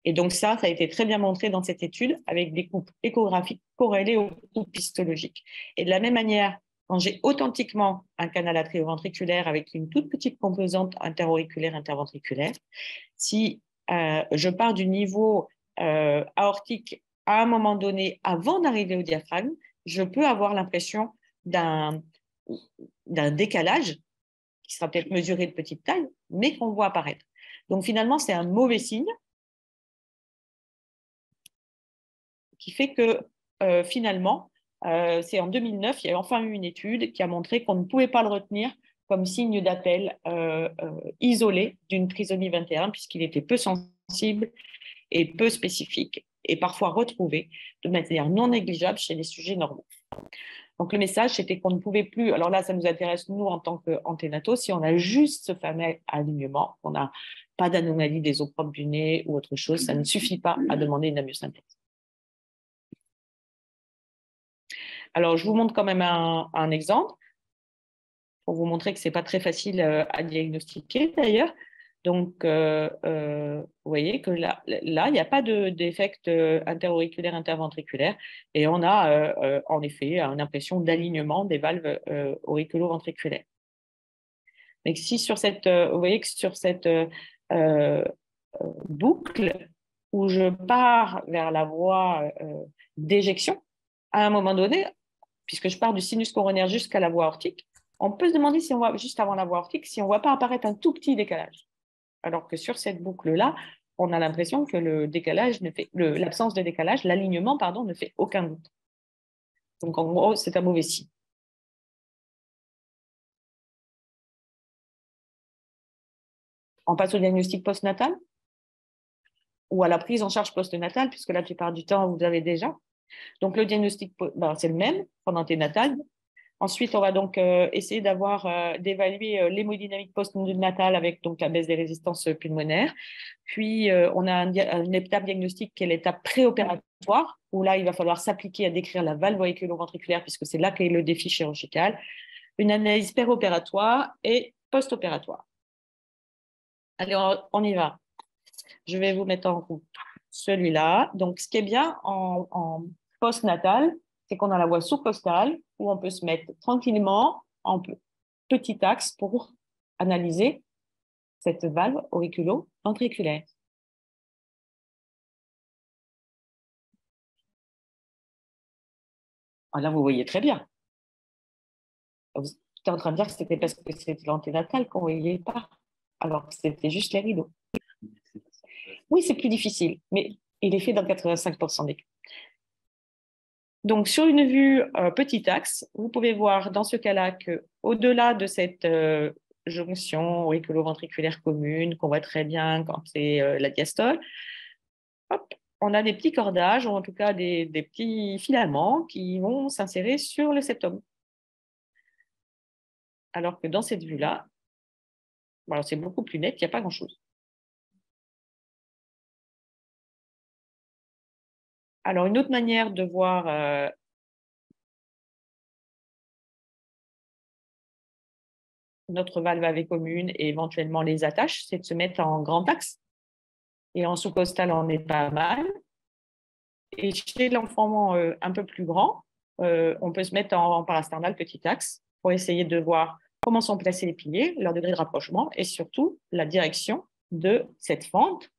Et donc ça a été très bien montré dans cette étude avec des coupes échographiques corrélées aux coupes histologiques. Et de la même manière, quand j'ai authentiquement un canal atrioventriculaire avec une toute petite composante interauriculaire interventriculaire, si je pars du niveau aortique à un moment donné avant d'arriver au diaphragme, je peux avoir l'impression d'un décalage qui sera peut-être mesuré de petite taille, mais qu'on voit apparaître. Donc finalement, c'est un mauvais signe qui fait que finalement, c'est en 2009, il y a enfin eu une étude qui a montré qu'on ne pouvait pas le retenir comme signe d'appel isolé d'une trisomie 21, puisqu'il était peu sensible et peu spécifique, et parfois retrouvé de manière non négligeable chez les sujets normaux. Donc, le message, c'était qu'on ne pouvait plus, alors là, ça nous intéresse, nous, en tant qu'anténataux, si on a juste ce fameux alignement, on n'a pas d'anomalie des eaux propres du nez ou autre chose, ça ne suffit pas à demander une amyosynthèse. Alors, je vous montre quand même un exemple pour vous montrer que ce n'est pas très facile à diagnostiquer, d'ailleurs. Donc, vous voyez que là, il n'y a pas d'effect interauriculaire interventriculaire et on a en effet une impression d'alignement des valves auriculo-ventriculaires. Mais si sur cette, vous voyez que sur cette boucle où je pars vers la voie d'éjection, à un moment donné, puisque je pars du sinus coronaire jusqu'à la voie aortique, on peut se demander si on voit, juste avant la voie aortique, si on ne voit pas apparaître un tout petit décalage. Alors que sur cette boucle-là, on a l'impression que l'absence de décalage, l'alignement, pardon, ne fait aucun doute. Donc, en gros, c'est un mauvais signe. On passe au diagnostic postnatal ou à la prise en charge postnatale, puisque la plupart du temps, vous avez déjà. Donc, le diagnostic, c'est le même, anténatal. Ensuite, on va donc essayer d'évaluer l'hémodynamique postnatale avec donc la baisse des résistances pulmonaires. Puis, on a une étape diagnostique qui est l'étape préopératoire, où là, il va falloir s'appliquer à décrire la valve auriculo-ventriculaire, puisque c'est là qu'est le défi chirurgical. Une analyse péropératoire et post-opératoire. Allez, on y va. Je vais vous mettre en route celui-là. Donc, ce qui est bien en postnatal, c'est qu'on a la voie sous-costale où on peut se mettre tranquillement en petit axe pour analyser cette valve auriculo-ventriculaire. Là, vous voyez très bien. Vous êtes en train de dire que c'était parce que c'était l'anténatal qu'on ne voyait pas, alors que c'était juste les rideaux. Oui, c'est plus difficile, mais il est fait dans 85% des cas. Donc, sur une vue petit axe, vous pouvez voir dans ce cas-là qu'au-delà de cette jonction auriculo-ventriculaire commune, qu'on voit très bien quand c'est la diastole, hop, on a des petits cordages, ou en tout cas des petits filaments qui vont s'insérer sur le septum. Alors que dans cette vue-là, c'est beaucoup plus net, il n'y a pas grand-chose. Alors, une autre manière de voir notre valve AV commune et éventuellement les attaches, c'est de se mettre en grand axe. Et en sous-costal, on est pas mal. Et chez l'enfant un peu plus grand, on peut se mettre en parasternal petit axe pour essayer de voir comment sont placés les piliers, leur degré de rapprochement et surtout la direction de cette fente,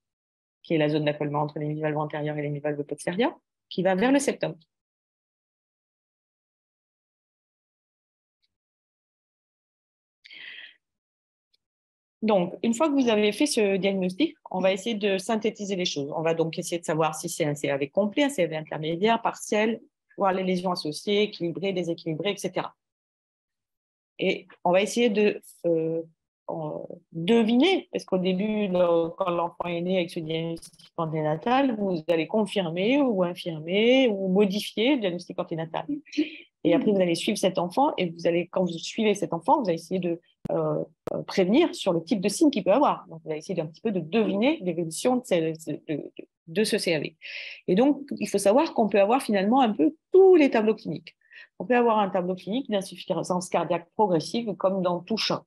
qui est la zone d'accolement entre l'hémivalve antérieure et l'hémivalve postérieure, qui va vers le septum. Donc, une fois que vous avez fait ce diagnostic, on va essayer de synthétiser les choses. On va donc essayer de savoir si c'est un CAV complet, un CAV intermédiaire, partiel, voir les lésions associées, équilibrées, déséquilibrées, etc. Et on va essayer de deviner, parce qu'au début, quand l'enfant est né avec ce diagnostic anténatal, vous allez confirmer ou infirmer ou modifier le diagnostic anténatal. Et après, vous allez suivre cet enfant et quand vous suivez cet enfant, vous allez essayer de prévenir sur le type de signe qu'il peut avoir. Donc, vous allez essayer un petit peu de deviner l'évolution de ce CAV. Et donc, il faut savoir qu'on peut avoir finalement un peu tous les tableaux cliniques. On peut avoir un tableau clinique d'insuffisance cardiaque progressive comme dans tout champ.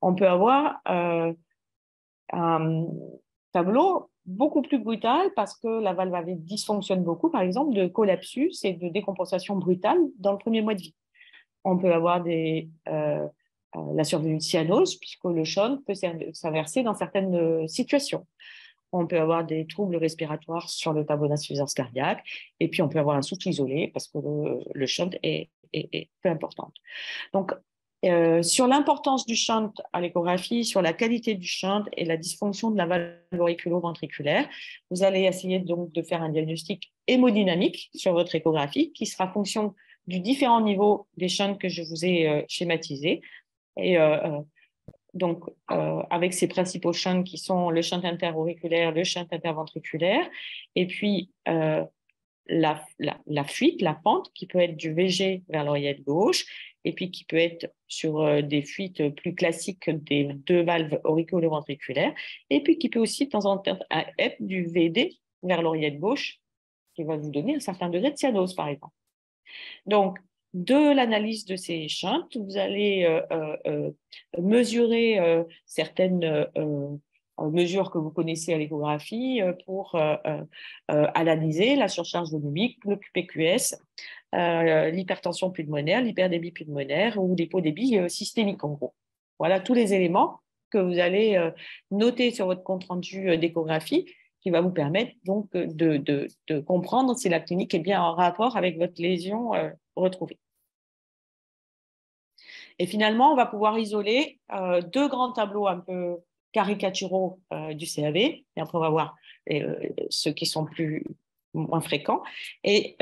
On peut avoir un tableau beaucoup plus brutal parce que la valve AV dysfonctionne beaucoup, par exemple, de collapsus et de décompensation brutale dans le premier mois de vie. On peut avoir la survenue de cyanose, puisque le shunt peut s'inverser dans certaines situations. On peut avoir des troubles respiratoires sur le tableau d'insuffisance cardiaque, et puis on peut avoir un souffle isolé parce que le shunt est peu important. Donc, sur l'importance du shunt à l'échographie, sur la qualité du shunt et la dysfonction de la valve auriculo-ventriculaire, vous allez essayer donc de faire un diagnostic hémodynamique sur votre échographie qui sera fonction du différent niveau des shunts que je vous ai schématisés. Et donc, avec ces principaux shunts qui sont le shunt interauriculaire, le shunt interventriculaire, et puis la fuite, la pente, qui peut être du VG vers l'oreillette gauche, et puis qui peut être sur des fuites plus classiques des deux valves auriculo-ventriculaires, et puis qui peut aussi de temps en temps être du VD vers l'oreillette gauche, qui va vous donner un certain degré de cyanose, par exemple. Donc, de l'analyse de ces shunts, vous allez mesurer certaines mesures que vous connaissez à l'échographie pour analyser la surcharge volumique, le QPQS, l'hypertension pulmonaire, l'hyperdébit pulmonaire ou l'hypodébit systémique, en gros. Voilà tous les éléments que vous allez noter sur votre compte-rendu d'échographie qui va vous permettre donc de comprendre si la clinique est bien en rapport avec votre lésion retrouvée. Et finalement, on va pouvoir isoler deux grands tableaux un peu caricaturaux du CAV, et après on va voir ceux qui sont moins fréquents. Et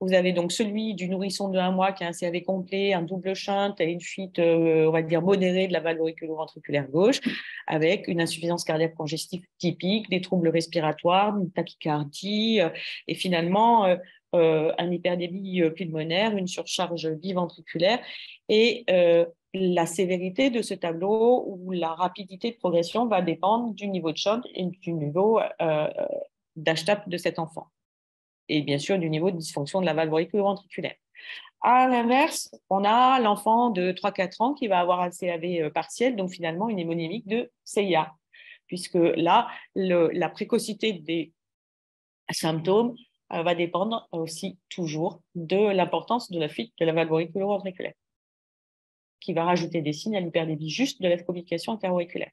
vous avez donc celui du nourrisson de 1 mois qui a un CAV complet, un double shunt et une fuite, on va dire, modérée de la valve auriculo-ventriculaire gauche, avec une insuffisance cardiaque congestive typique, des troubles respiratoires, une tachycardie, et finalement un hyperdébit pulmonaire, une surcharge biventriculaire, et la sévérité de ce tableau ou la rapidité de progression va dépendre du niveau de shunt et du niveau d'HTAP de cet enfant, et bien sûr du niveau de dysfonction de la valve auriculo-ventriculaire. À l'inverse, on a l'enfant de 3-4 ans qui va avoir un CAV partiel, donc finalement une hémonémique de CIA, puisque là, la précocité des symptômes va dépendre aussi toujours de l'importance de la fuite de la valve auriculo-ventriculaire, qui va rajouter des signes à l'hyperdébit juste de la communication interauriculaire.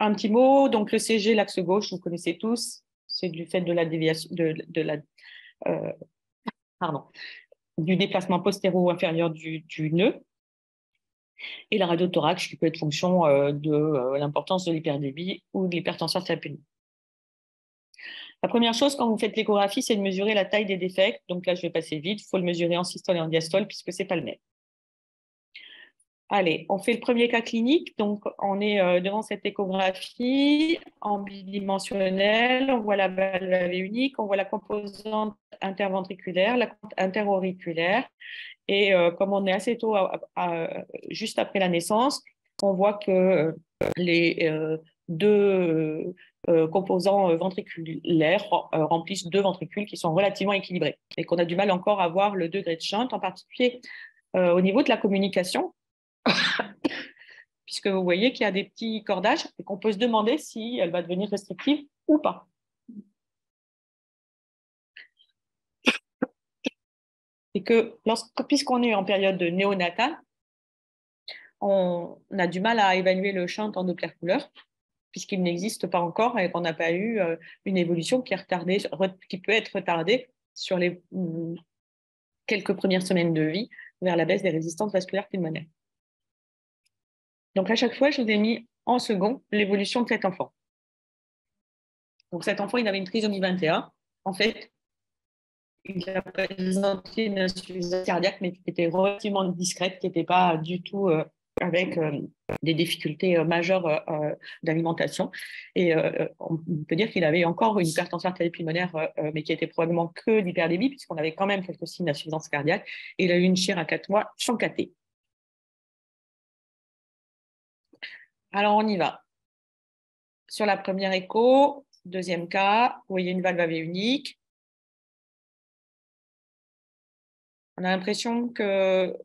Un petit mot, donc le CG, l'axe gauche, vous connaissez tous, c'est du fait de la déviation, du déplacement postéro-inférieur du nœud, et la radiothorax qui peut être fonction de l'importance de l'hyperdébit ou de l'hypertension artérielle. La première chose quand vous faites l'échographie, c'est de mesurer la taille des défects. Donc là, je vais passer vite, il faut le mesurer en systole et en diastole puisque ce n'est pas le même. Allez, on fait le premier cas clinique. Donc, on est devant cette échographie en bidimensionnelle. On voit la valve AV unique, on voit la composante interventriculaire, la composante interauriculaire. Et comme on est assez tôt, juste après la naissance, on voit que les deux composants ventriculaires remplissent 2 ventricules qui sont relativement équilibrés et qu'on a du mal encore à voir le degré de shunt, en particulier au niveau de la communication. Puisque vous voyez qu'il y a des petits cordages et qu'on peut se demander si elle va devenir restrictive ou pas. Et que puisqu'on est en période néonatale, on a du mal à évaluer le shunt en Doppler couleur, puisqu'il n'existe pas encore et qu'on n'a pas eu une évolution qui peut être retardée sur les quelques premières semaines de vie vers la baisse des résistances vasculaires pulmonaires. Donc, à chaque fois, je vous ai mis en second l'évolution de cet enfant. Donc, cet enfant, il avait une trisomie 21. En fait, il a présenté une insuffisance cardiaque, mais qui était relativement discrète, qui n'était pas du tout avec des difficultés majeures d'alimentation. Et on peut dire qu'il avait encore une hypertension artérielle pulmonaire, mais qui était probablement que l'hyperdébit, puisqu'on avait quand même quelques signes d'insuffisance cardiaque. Et il a eu une chire à 4 mois sans cathé. Alors, on y va. Sur la première écho, deuxième cas, vous voyez une valve AV unique. On a l'impression que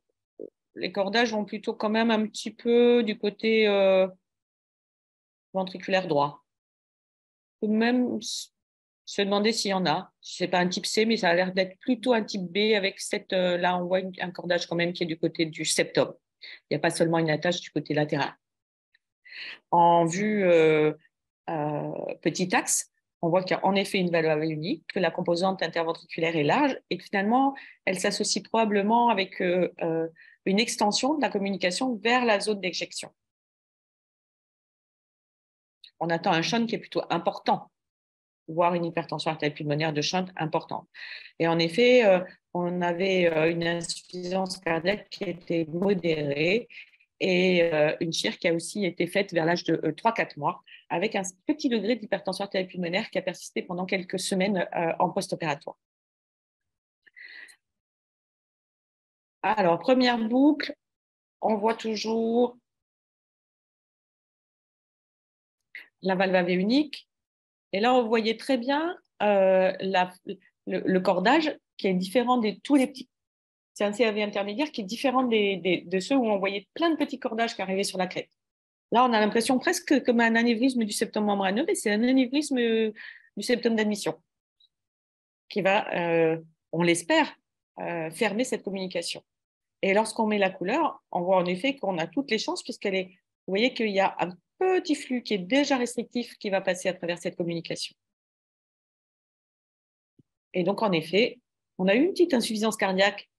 les cordages vont plutôt quand même un petit peu du côté ventriculaire droit. On peut même se demander s'il y en a. Ce n'est pas un type C, mais ça a l'air d'être plutôt un type B avec là, on voit un cordage quand même qui est du côté du septum. Il n'y a pas seulement une attache du côté latéral. En vue petit axe, on voit qu'il y a en effet une valve AV unique, que la composante interventriculaire est large et que finalement, elle s'associe probablement avec une extension de la communication vers la zone d'éjection. On attend un shunt qui est plutôt important, voire une hypertension artérielle pulmonaire de shunt importante. Et en effet, on avait une insuffisance cardiaque qui était modérée et une chire qui a aussi été faite vers l'âge de 3-4 mois, avec un petit degré d'hypertension artérielle pulmonaire qui a persisté pendant quelques semaines en post-opératoire. Alors, première boucle, on voit toujours la valve AV unique. Et là, on voyait très bien le cordage qui est différent de tous les petits. C'est un CAV intermédiaire qui est différent de ceux où on voyait plein de petits cordages qui arrivaient sur la crête. Là, on a l'impression presque comme un anévrisme du septum membraneux, mais c'est un anévrisme du septum d'admission qui va, on l'espère, fermer cette communication. Et lorsqu'on met la couleur, on voit en effet qu'on a toutes les chances puisqu'elle est, vous voyez qu'il y a un petit flux qui est déjà restrictif qui va passer à travers cette communication. Et donc, en effet, on a eu une petite insuffisance cardiaque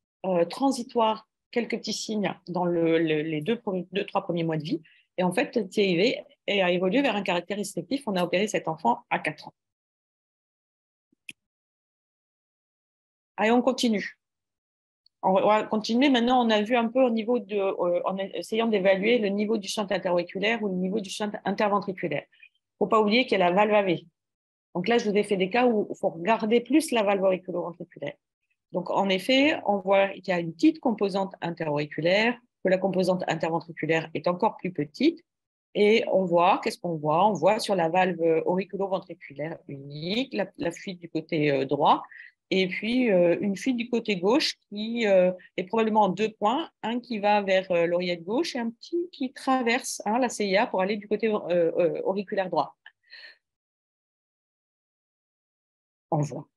transitoire quelques petits signes dans les deux, trois premiers mois de vie. Et en fait, le TIV a évolué vers un caractère restrictif. On a opéré cet enfant à 4 ans. Allez, on continue. On va continuer. Maintenant, on a vu un peu au niveau en essayant d'évaluer le niveau du shunt interauriculaire ou le niveau du shunt interventriculaire. Il ne faut pas oublier qu'il y a la valve AV. Donc là, je vous ai fait des cas où il faut regarder plus la valve auriculo-ventriculaire. Donc, en effet, on voit qu'il y a une petite composante interauriculaire, que la composante interventriculaire est encore plus petite. Et on voit, qu'est-ce qu'on voit? On voit sur la valve auriculo-ventriculaire unique, la fuite du côté droit, et puis une fuite du côté gauche qui est probablement en 2 points, un qui va vers l'oreillette gauche et un petit qui traverse la CIA pour aller du côté auriculaire droit. On voit.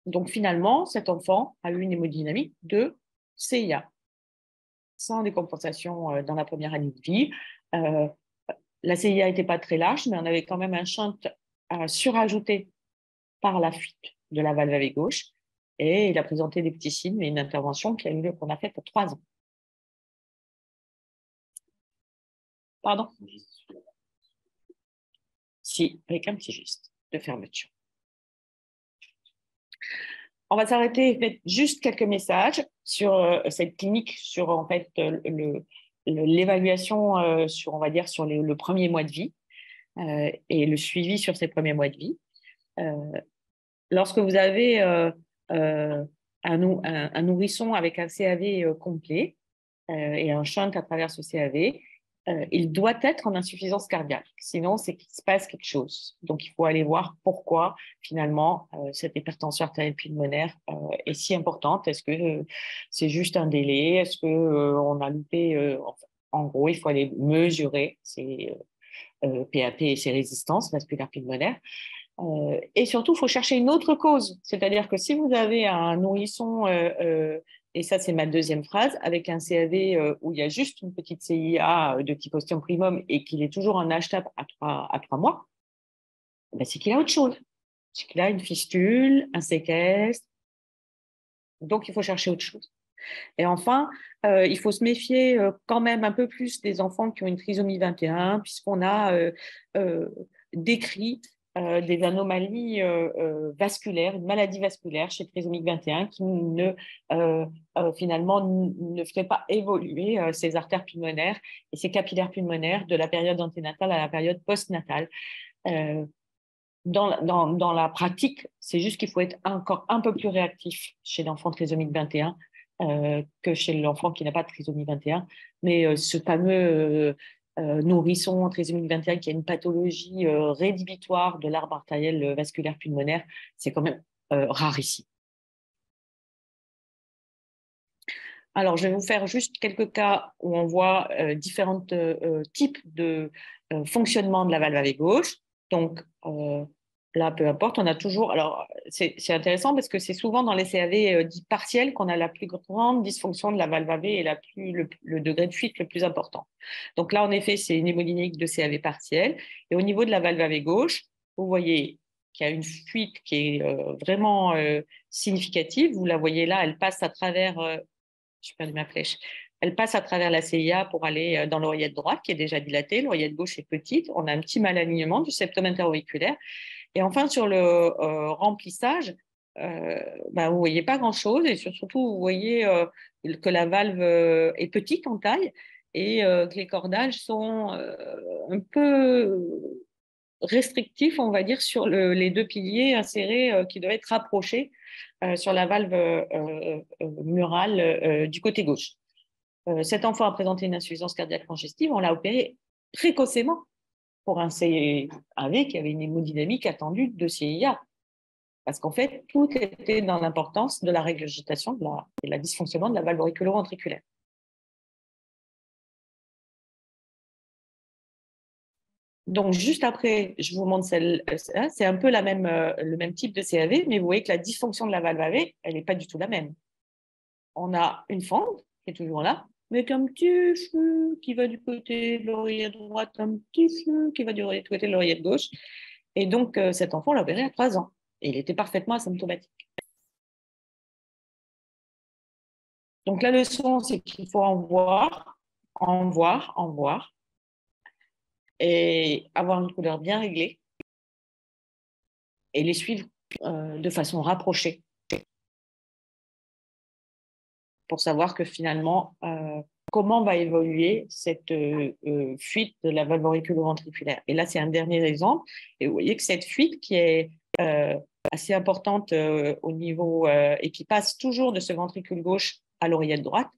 Donc finalement, cet enfant a eu une hémodynamique de CIA, sans décompensation dans la première année de vie. La CIA n'était pas très large, mais on avait quand même un shunt surajouté par la fuite de la valve AV gauche. Et il a présenté des petits signes, mais une intervention qu'on a faite à 3 ans. Pardon? Si, avec un petit geste de fermeture. On va s'arrêter, mettre juste quelques messages sur cette clinique, sur en fait l'évaluation sur, on va dire, sur le premier mois de vie et le suivi sur ces premiers mois de vie. Lorsque vous avez un nourrisson avec un CAV complet et un shunt à travers ce CAV, il doit être en insuffisance cardiaque. Sinon, c'est qu'il se passe quelque chose. Donc, il faut aller voir pourquoi, finalement, cette hypertension artérielle pulmonaire est si importante. Est-ce que c'est juste un délai? Est-ce qu'on a loupé en gros, il faut aller mesurer ses PAP et ses résistances vasculaires pulmonaires. Et surtout, il faut chercher une autre cause. C'est-à-dire que si vous avez un nourrisson, et ça c'est ma deuxième phrase, avec un CAV où il y a juste une petite CIA de type ostium primum et qu'il est toujours en HTAP à 3 mois, ben c'est qu'il a autre chose. C'est qu'il a une fistule, un séquestre. Donc, il faut chercher autre chose. Et enfin, il faut se méfier quand même un peu plus des enfants qui ont une trisomie 21, puisqu'on a décrit des anomalies vasculaires, une maladie vasculaire chez trisomique 21 qui finalement ne fait pas évoluer ces artères pulmonaires et ces capillaires pulmonaires de la période anténatale à la période postnatale. Dans la pratique, c'est juste qu'il faut être encore un peu plus réactif chez l'enfant trisomique 21 que chez l'enfant qui n'a pas de trisomie 21. Mais ce fameux nourrisson trisomique 21 qui a une pathologie rédhibitoire de l'arbre artériel vasculaire pulmonaire, c'est quand même rare ici. Alors, je vais vous faire juste quelques cas où on voit différents types de fonctionnement de la valve AV gauche. Donc, là, peu importe, on a toujours… Alors, c'est intéressant parce que c'est souvent dans les CAV dits partiels qu'on a la plus grande dysfonction de la valve AV et le degré de fuite le plus important. Donc là, en effet, c'est une hémodynamique de CAV partielle. Et au niveau de la valve AV gauche, vous voyez qu'il y a une fuite qui est vraiment significative. Vous la voyez là, elle passe à travers… j'ai perdu ma flèche. Elle passe à travers la CIA pour aller dans l'oreillette droite qui est déjà dilatée. L'oreillette gauche est petite. On a un petit malalignement du septum interauriculaire. Et enfin, sur le remplissage, vous ne voyez pas grand-chose et surtout, vous voyez que la valve est petite en taille et que les cordages sont un peu restrictifs, on va dire, sur les 2 piliers insérés qui doivent être rapprochés sur la valve murale du côté gauche. Cet enfant a présenté une insuffisance cardiaque congestive, on l'a opéré précocement pour un CAV qui avait une hémodynamique attendue de CIA. Parce qu'en fait, tout était dans l'importance de la régurgitation et la dysfonctionnement de la valve auriculo-ventriculaire. Donc, juste après, je vous montre celle-là. C'est un peu le même type de CAV, mais vous voyez que la dysfonction de la valve AV, elle n'est pas du tout la même. On a une fente qui est toujours là, avec un petit flux qui va du côté de l'oreillette droite, un petit flux qui va du côté de l'oreillette gauche. Et donc, cet enfant, on l'a opéré à 3 ans. Et il était parfaitement asymptomatique. Donc la leçon, c'est qu'il faut en voir, et avoir une couleur bien réglée et les suivre de façon rapprochée pour savoir que finalement, comment va évoluer cette fuite de la valve auriculo-ventriculaire. Et là, c'est un dernier exemple. Et vous voyez que cette fuite qui est assez importante au niveau et qui passe toujours de ce ventricule gauche à l'oreillette droite,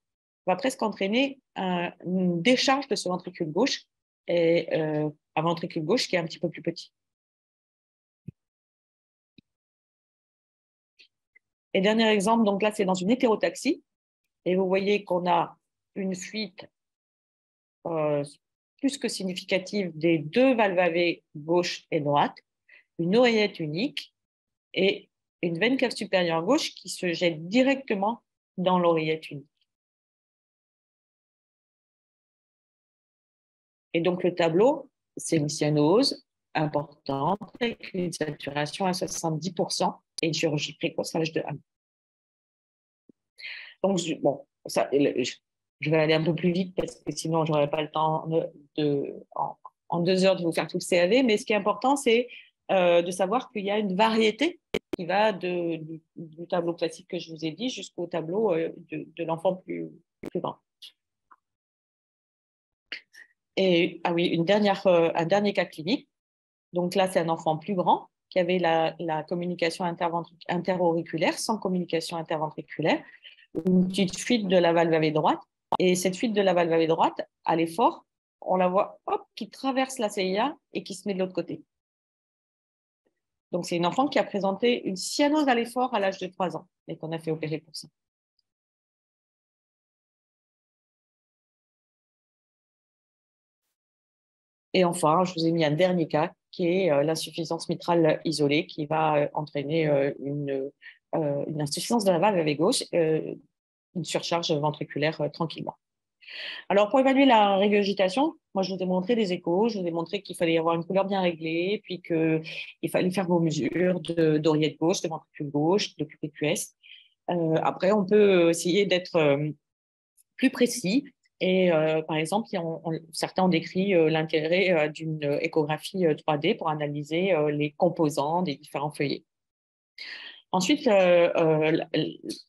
va presque entraîner une décharge de ce ventricule gauche et un ventricule gauche qui est un petit peu plus petit. Et dernier exemple, donc là, c'est dans une hétérotaxie. Et vous voyez qu'on a une fuite plus que significative des deux valves AV gauche et droite, une oreillette unique et une veine cave supérieure gauche qui se jette directement dans l'oreillette unique. Et donc le tableau, c'est une cyanose importante avec une saturation à 70% et une chirurgie précoce à l'âge de 1. Donc, bon, ça, je vais aller un peu plus vite parce que sinon, je n'aurai pas le temps en 2 heures de vous faire tout le CAV. Mais ce qui est important, c'est de savoir qu'il y a une variété qui va du tableau classique que je vous ai dit jusqu'au tableau de l'enfant plus grand. Et ah oui, un dernier cas clinique. Donc là, c'est un enfant plus grand qui avait la communication interauriculaire sans communication interventriculaire, une petite fuite de la valve AV droite. Et cette fuite de la valve AV droite, à l'effort, on la voit qui traverse la CIA et qui se met de l'autre côté. Donc, c'est une enfant qui a présenté une cyanose à l'effort à l'âge de 3 ans et qu'on a fait opérer pour ça. Et enfin, je vous ai mis un dernier cas qui est l'insuffisance mitrale isolée qui va entraîner une insuffisance de la valve AV gauche, une surcharge ventriculaire tranquillement. Alors, pour évaluer la régurgitation, moi, je vous ai montré des échos, je vous ai montré qu'il fallait avoir une couleur bien réglée, puis qu'il fallait faire vos mesures d'oreillette gauche, de ventricule gauche, de QPQS. Après, on peut essayer d'être plus précis. Et par exemple, certains ont décrit l'intérêt d'une échographie 3D pour analyser les composants des différents feuillets. Ensuite, là,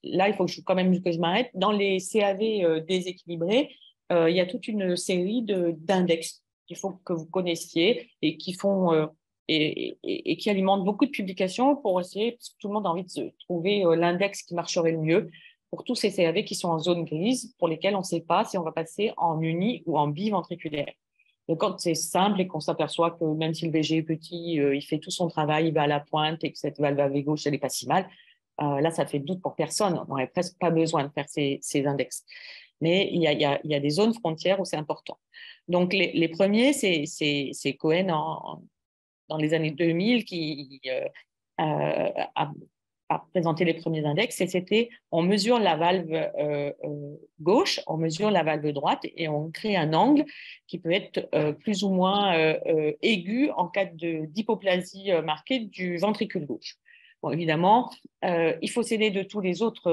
il faut quand même que je m'arrête. Dans les CAV déséquilibrés, il y a toute une série d'index qu'il faut que vous connaissiez et qui font et qui alimentent beaucoup de publications pour essayer, parce que tout le monde a envie de trouver l'index qui marcherait le mieux pour tous ces CAV qui sont en zone grise, pour lesquels on ne sait pas si on va passer en uni ou en biventriculaire. Donc, quand c'est simple et qu'on s'aperçoit que même si le VG est petit, il fait tout son travail, il va à la pointe et que cette valve AV gauche, elle n'est pas si mal, là, ça fait doute pour personne. On n'aurait presque pas besoin de faire ces index. Mais il y a des zones frontières où c'est important. Donc, les premiers, c'est Cohen dans les années 2000 qui a présenté les premiers index, et c'était on mesure la valve gauche, on mesure la valve droite et on crée un angle qui peut être plus ou moins aigu en cas d'hypoplasie marquée du ventricule gauche. Bon, évidemment, il faut s'aider de tous les autres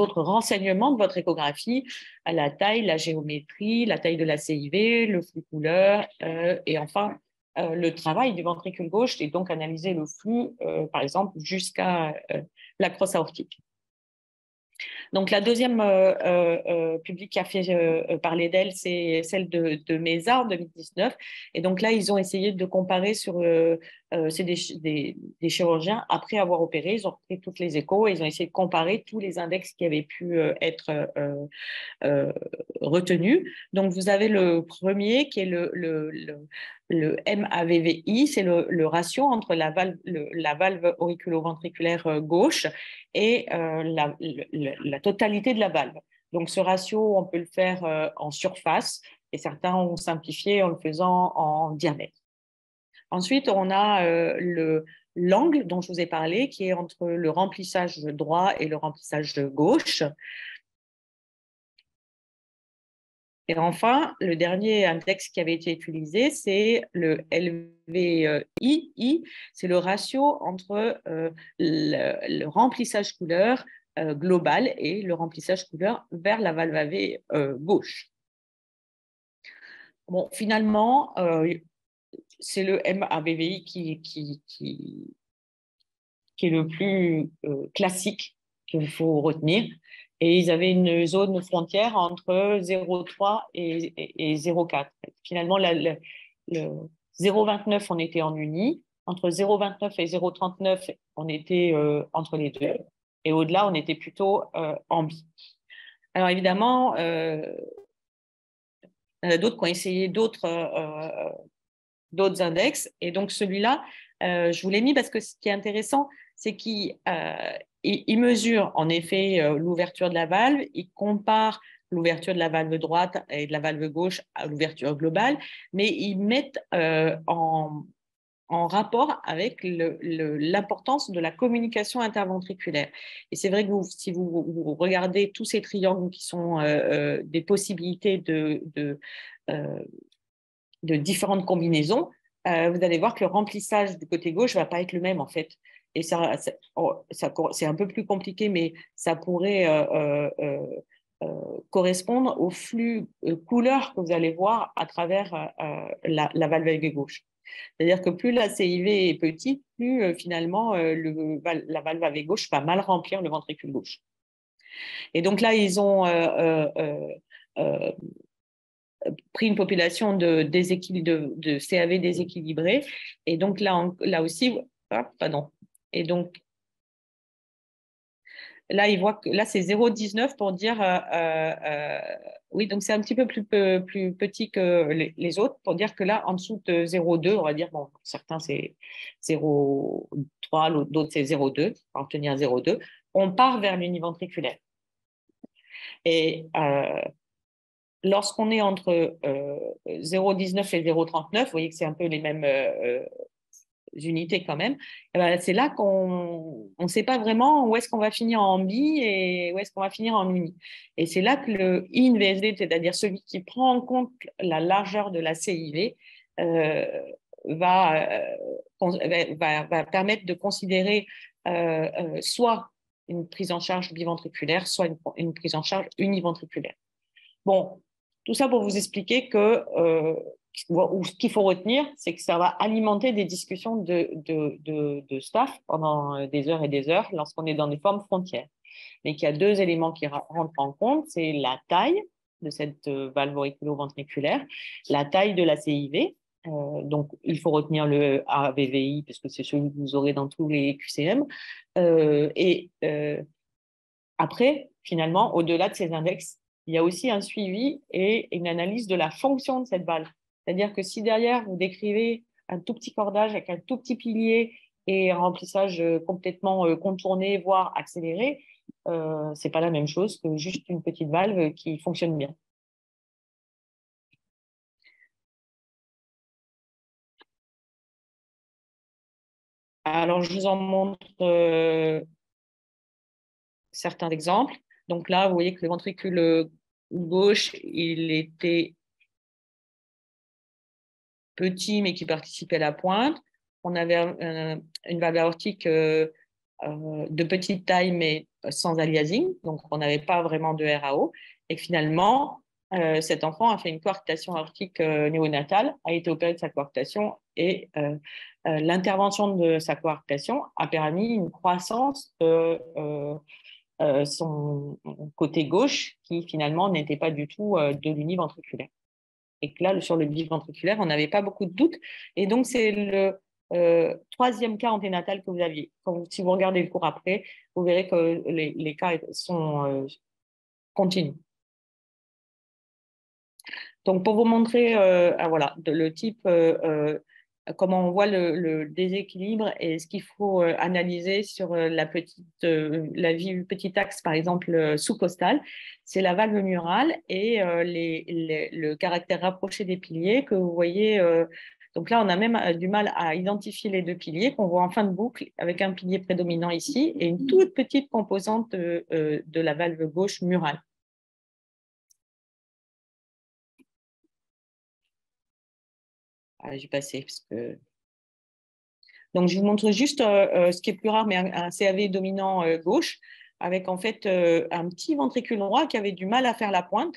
autres renseignements de votre échographie, à la taille, la géométrie, la taille de la CIV, le flux couleur et enfin le travail du ventricule gauche et donc analyser le flux, par exemple, jusqu'à la crosse aortique. Donc, la deuxième publique qui a fait parler d'elle, c'est celle de Mesa en 2019. Et donc là, ils ont essayé de comparer c'est des chirurgiens, après avoir opéré, ils ont pris toutes les échos et ils ont essayé de comparer tous les index qui avaient pu être retenus. Donc, vous avez le premier qui est le MAVVI, c'est le ratio entre la valve auriculo-ventriculaire gauche et la totalité de la valve. Donc, ce ratio, on peut le faire en surface et certains ont simplifié en le faisant en diamètre. Ensuite, on a l'angle dont je vous ai parlé, qui est entre le remplissage droit et le remplissage gauche. Et enfin, le dernier index qui avait été utilisé, c'est le LVI, c'est le ratio entre le remplissage couleur global et le remplissage couleur vers la valve AV gauche. Bon, finalement, c'est le MAVVI qui est le plus classique qu'il faut retenir. Et ils avaient une zone frontière entre 0,3 et 0,4. Finalement, le 0,29, on était en uni. Entre 0,29 et 0,39, on était entre les deux. Et au-delà, on était plutôt en bi. Alors évidemment, il y en a d'autres qui ont essayé d'autres index. Et donc, celui-là, je vous l'ai mis parce que ce qui est intéressant, c'est qu'il mesure en effet l'ouverture de la valve, il compare l'ouverture de la valve droite et de la valve gauche à l'ouverture globale, mais ils mettent en rapport avec l'importance de la communication interventriculaire. Et c'est vrai que si vous regardez tous ces triangles qui sont des possibilités de différentes combinaisons, vous allez voir que le remplissage du côté gauche ne va pas être le même en fait. Et c'est un peu plus compliqué, mais ça pourrait correspondre au flux couleur que vous allez voir à travers la valve AV gauche. C'est-à-dire que plus la CIV est petite, plus finalement la valve AV gauche va mal remplir le ventricule gauche. Et donc là, ils ont pris une population de CAV déséquilibrée. Et donc là aussi, pardon. Et donc là, ils voient que là, c'est 0,19 pour dire, oui, donc c'est un petit peu plus petit que les autres, pour dire que là, en dessous de 0,2, on va dire, bon, certains c'est 0,3, d'autres c'est 0,2, on va obtenir 0,2, on part vers l'univentriculaire. Et lorsqu'on est entre 0,19 et 0,39, vous voyez que c'est un peu les mêmes unités quand même, c'est là qu'on ne sait pas vraiment où est-ce qu'on va finir en bi et où est-ce qu'on va finir en uni. Et c'est là que le INVSD, c'est-à-dire celui qui prend en compte la largeur de la CIV, va permettre de considérer soit une prise en charge biventriculaire, soit une prise en charge univentriculaire. Bon, tout ça pour vous expliquer que ce qu'il faut retenir, c'est que ça va alimenter des discussions de staff pendant des heures et des heures lorsqu'on est dans des formes frontières. Mais qu'il y a deux éléments qui rentrent en compte, c'est la taille de cette valve auriculo-ventriculaire, la taille de la CIV. Donc, il faut retenir le AVVI parce que c'est celui que vous aurez dans tous les QCM. Après, finalement, au-delà de ces index, il y a aussi un suivi et une analyse de la fonction de cette valve. C'est-à-dire que si derrière, vous décrivez un tout petit cordage avec un tout petit pilier et un remplissage complètement contourné, voire accéléré, ce n'est pas la même chose que juste une petite valve qui fonctionne bien. Alors, je vous en montre certains exemples. Donc là, vous voyez que le ventricule gauche, il était petit, mais qui participait à la pointe. On avait une valve aortique de petite taille, mais sans aliasing. Donc, on n'avait pas vraiment de RAO. Et finalement, cet enfant a fait une coarctation aortique néonatale, a été opéré de sa coarctation et l'intervention de sa coarctation a permis une croissance de son côté gauche qui finalement n'était pas du tout de l'univentriculaire. Et que là, sur le biventriculaire, on n'avait pas beaucoup de doutes. Et donc, c'est le troisième cas anténatal que vous aviez. Si vous regardez le cours après, vous verrez que les cas sont continus. Donc, pour vous montrer voilà, le type, comment on voit le déséquilibre et ce qu'il faut analyser sur la petit axe, par exemple, sous-costal, c'est la valve murale et le caractère rapproché des piliers que vous voyez. Donc là, on a même du mal à identifier les deux piliers qu'on voit en fin de boucle avec un pilier prédominant ici et une toute petite composante de la valve gauche murale. je vais passer parce que… Donc, je vous montre juste ce qui est plus rare, mais un CAV dominant gauche, avec en fait un petit ventricule droit qui avait du mal à faire la pointe.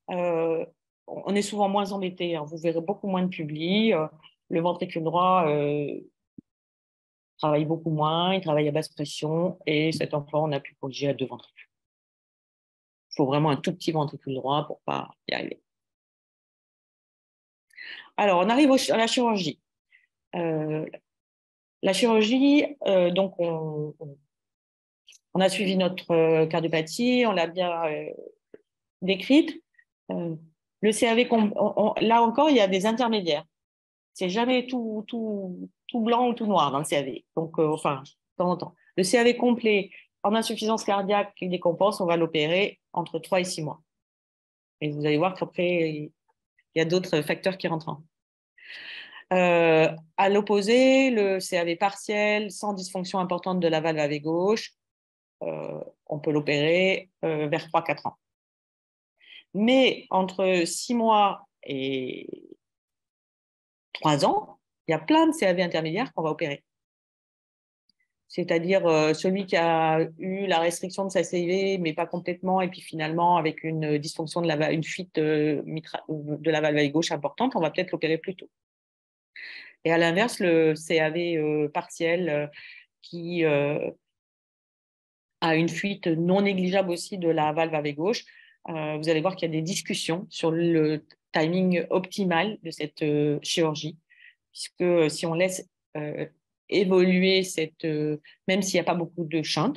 On est souvent moins embêté, hein. Vous verrez beaucoup moins de publis. Le ventricule droit travaille beaucoup moins, il travaille à basse pression, et cet enfant, on a pu corriger à 2 ventricules. Il faut vraiment un tout petit ventricule droit pour ne pas y arriver. Alors, on arrive à la chirurgie. La chirurgie, donc on a suivi notre cardiopathie, on l'a bien décrite. Le CAV, là encore, il y a des intermédiaires. C'est jamais tout blanc ou tout noir dans le CAV. Donc, enfin, de temps en temps. Le CAV complet en insuffisance cardiaque qui décompense, on va l'opérer entre 3 et 6 mois. Et vous allez voir qu'après, il y a d'autres facteurs qui rentrent en. À l'opposé, le CAV partiel, sans dysfonction importante de la valve AV gauche, on peut l'opérer vers 3-4 ans. Mais entre 6 mois et 3 ans, il y a plein de CAV intermédiaires qu'on va opérer. C'est-à-dire celui qui a eu la restriction de sa CIV, mais pas complètement, et puis finalement, avec une dysfonction de une fuite de la valve AV gauche importante, on va peut-être l'opérer plus tôt. Et à l'inverse, le CAV partiel qui a une fuite non négligeable aussi de la valve AV gauche, vous allez voir qu'il y a des discussions sur le timing optimal de cette chirurgie, puisque si on laisse évoluer même s'il n'y a pas beaucoup de shunt,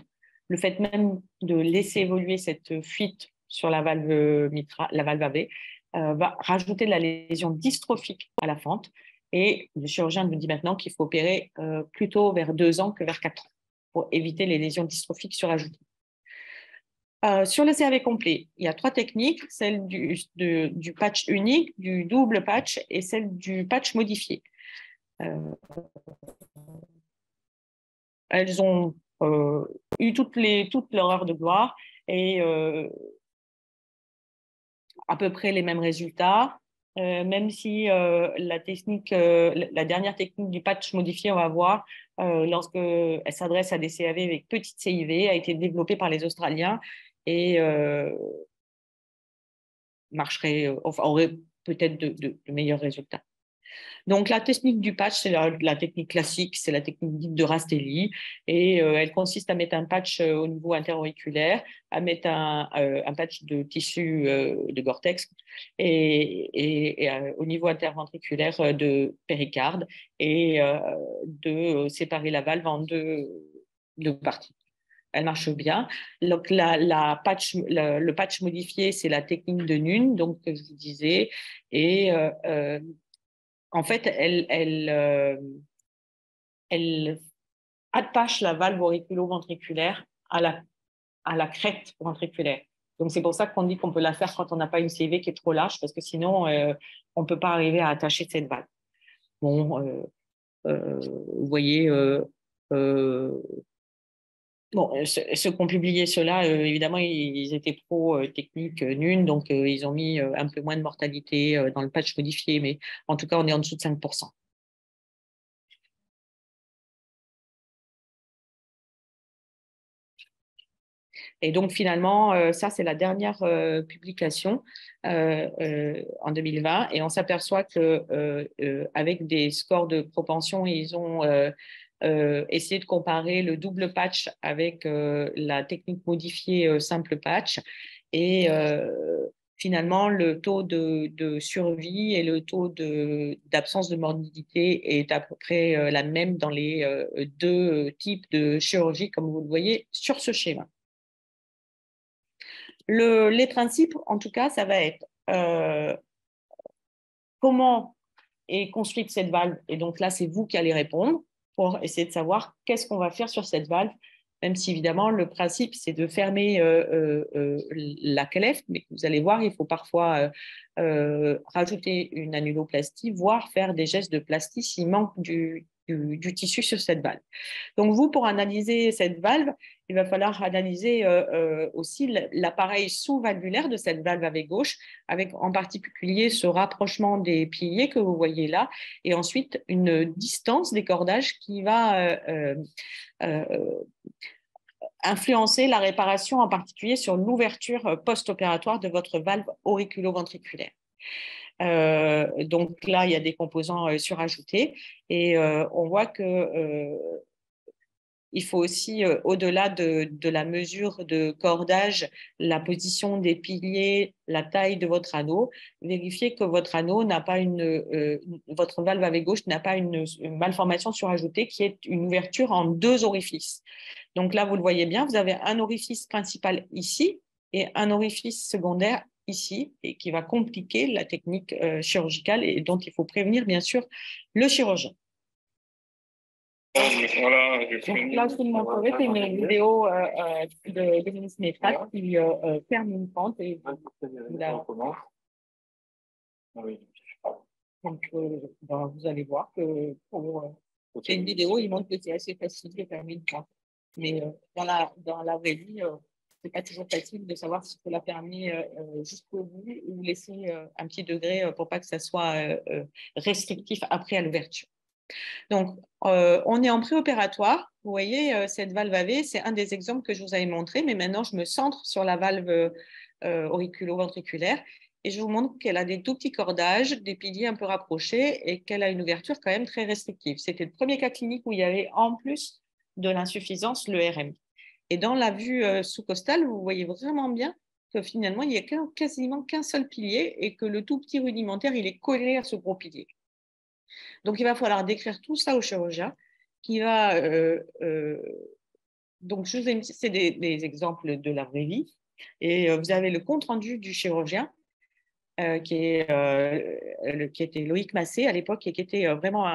le fait même de laisser évoluer cette fuite sur la valve AV va rajouter de la lésion dystrophique à la fente. Et le chirurgien nous dit maintenant qu'il faut opérer plutôt vers 2 ans que vers 4 ans pour éviter les lésions dystrophiques surajoutées. Sur le CAV complet, il y a 3 techniques, celle du patch unique, du double patch et celle du patch modifié. Elles ont eu toute leur heure de gloire et à peu près les mêmes résultats. Même si la dernière technique du patch modifié, on va voir, lorsqu'elle s'adresse à des CAV avec petite CIV, a été développée par les Australiens et aurait peut-être de meilleurs résultats. Donc, la technique du patch, c'est la technique classique, c'est la technique dite de Rastelli, et elle consiste à mettre un patch au niveau interauriculaire, à mettre un patch de tissu de Gore-Tex et au niveau interventriculaire de péricarde, et de séparer la valve en deux parties. Elle marche bien. Donc, le patch modifié, c'est la technique de Nunn, donc que je vous disais, et en fait, elle attache la valve auriculo-ventriculaire à la crête ventriculaire. Donc, c'est pour ça qu'on dit qu'on peut la faire quand on n'a pas une CIV qui est trop large, parce que sinon, on ne peut pas arriver à attacher cette valve. Bon, vous voyez, ceux qui ont publié cela, évidemment, ils étaient pro-technique Nunn, donc ils ont mis un peu moins de mortalité dans le patch modifié, mais en tout cas, on est en dessous de 5%. Et donc, finalement, ça, c'est la dernière publication en 2020, et on s'aperçoit qu'avec des scores de propension, ils ont essayer de comparer le double patch avec la technique modifiée simple patch, et finalement le taux de survie et le taux d'absence de morbidité est à peu près la même dans les 2 types de chirurgie, comme vous le voyez sur ce schéma. Les principes, en tout cas, ça va être comment est construite cette valve, et donc là c'est vous qui allez répondre pour essayer de savoir qu'est-ce qu'on va faire sur cette valve, même si évidemment le principe c'est de fermer la clefte, mais vous allez voir, il faut parfois rajouter une annuloplastie, voire faire des gestes de plastie s'il manque du tissu sur cette valve. Donc vous, pour analyser cette valve, il va falloir analyser aussi l'appareil sous-valvulaire de cette valve AV gauche, avec en particulier ce rapprochement des piliers que vous voyez là, et ensuite une distance des cordages qui va influencer la réparation, en particulier sur l'ouverture post-opératoire de votre valve auriculo-ventriculaire. Donc là, il y a des composants surajoutés et on voit que il faut aussi, au-delà de la mesure de cordage, la position des piliers, la taille de votre anneau, vérifier que votre anneau n'a pas votre valve AV gauche n'a pas une malformation surajoutée qui est une ouverture en 2 orifices. Donc là, vous le voyez bien, vous avez un orifice principal ici et un orifice secondaire ici, et qui va compliquer la technique chirurgicale et dont il faut prévenir, bien sûr, le chirurgien. Voilà, donc là, je vous montrerai, c'est une vidéo de Denis Métrat qui ferme une pente et donc, vous allez voir que c'est une vidéo, il montre que c'est assez facile de fermer une pente. Mais dans la vraie vie, c'est pas toujours facile de savoir s'il faut la fermer jusqu'au bout ou laisser un petit degré pour pas que ça soit restrictif après à l'ouverture. Donc, on est en préopératoire. Vous voyez, cette valve AV, c'est un des exemples que je vous avais montré, mais maintenant, je me centre sur la valve auriculo-ventriculaire et je vous montre qu'elle a des tout petits cordages, des piliers un peu rapprochés et qu'elle a une ouverture quand même très restrictive. C'était le premier cas clinique où il y avait en plus de l'insuffisance, le RM. Et dans la vue sous-costale, vous voyez vraiment bien que finalement, il n'y a quasiment qu'un seul pilier et que le tout petit rudimentaire, il est collé à ce gros pilier. Donc, il va falloir décrire tout ça au chirurgien qui va… donc, je vous ai mis, c'est des exemples de la vraie vie. Et vous avez le compte-rendu du chirurgien qui était Loïc Massé à l'époque et qui était vraiment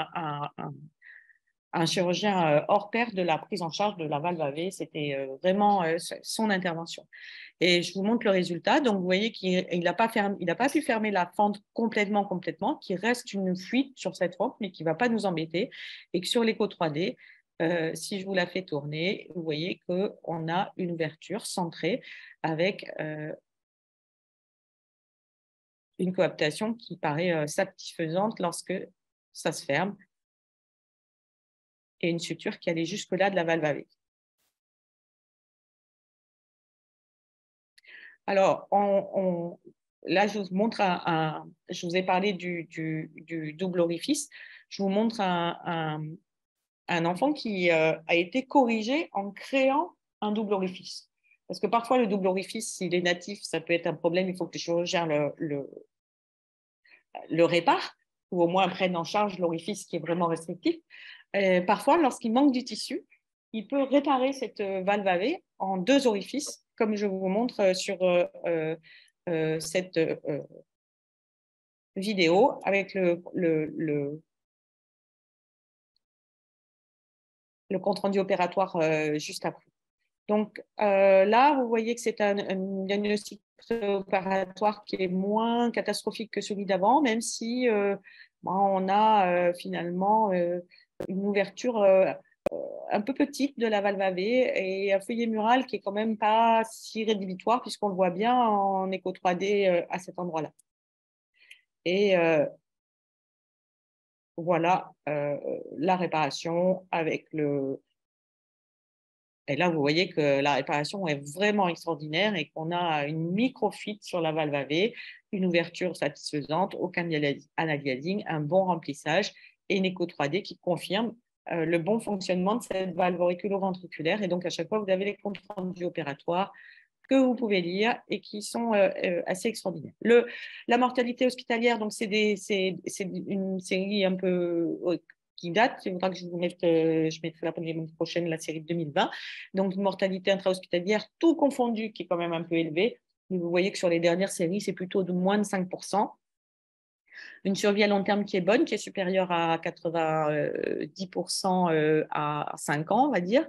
un chirurgien hors pair de la prise en charge de la valve AV. C'était vraiment son intervention. Et je vous montre le résultat. Donc, vous voyez qu'il n'a pas pu fermer la fente complètement, qu'il reste une fuite sur cette fente, mais qui ne va pas nous embêter. Et que sur l'écho 3D, si je vous la fais tourner, vous voyez qu'on a une ouverture centrée avec une coaptation qui paraît satisfaisante lorsque ça se ferme et une suture qui allait jusque-là de la valve AV. Alors, là, je vous montre je vous ai parlé du double orifice. Je vous montre un enfant qui a été corrigé en créant un double orifice. Parce que parfois, le double orifice, s'il est natif, ça peut être un problème. Il faut que le chirurgien le répare ou au moins prenne en charge l'orifice qui est vraiment restrictif. Parfois, lorsqu'il manque du tissu, il peut réparer cette valve AV en 2 orifices, comme je vous montre sur cette vidéo avec le compte-rendu opératoire juste après. Donc là, vous voyez que c'est un diagnostic opératoire qui est moins catastrophique que celui d'avant, même si on a finalement une ouverture un peu petite de la valve AV et un feuillet mural qui est quand même pas si rédhibitoire puisqu'on le voit bien en écho 3D à cet endroit-là. Et voilà la réparation avec le… Et là, vous voyez que la réparation est vraiment extraordinaire et qu'on a une microfuite sur la valve AV, une ouverture satisfaisante, aucun analiasing, un bon remplissage et une écho 3D qui confirme le bon fonctionnement de cette valve auriculo-ventriculaire. Et donc, à chaque fois, vous avez les comptes rendus opératoires que vous pouvez lire et qui sont assez extraordinaires. La mortalité hospitalière, donc c'est une série un peu qui date. Il faudra que je vous mette, je mettrai la semaine prochaine la série de 2020. Donc, une mortalité intra-hospitalière, tout confondu, qui est quand même un peu élevée. Mais vous voyez que sur les dernières séries, c'est plutôt de moins de 5%. Une survie à long terme qui est bonne, qui est supérieure à 90% à 5 ans, on va dire.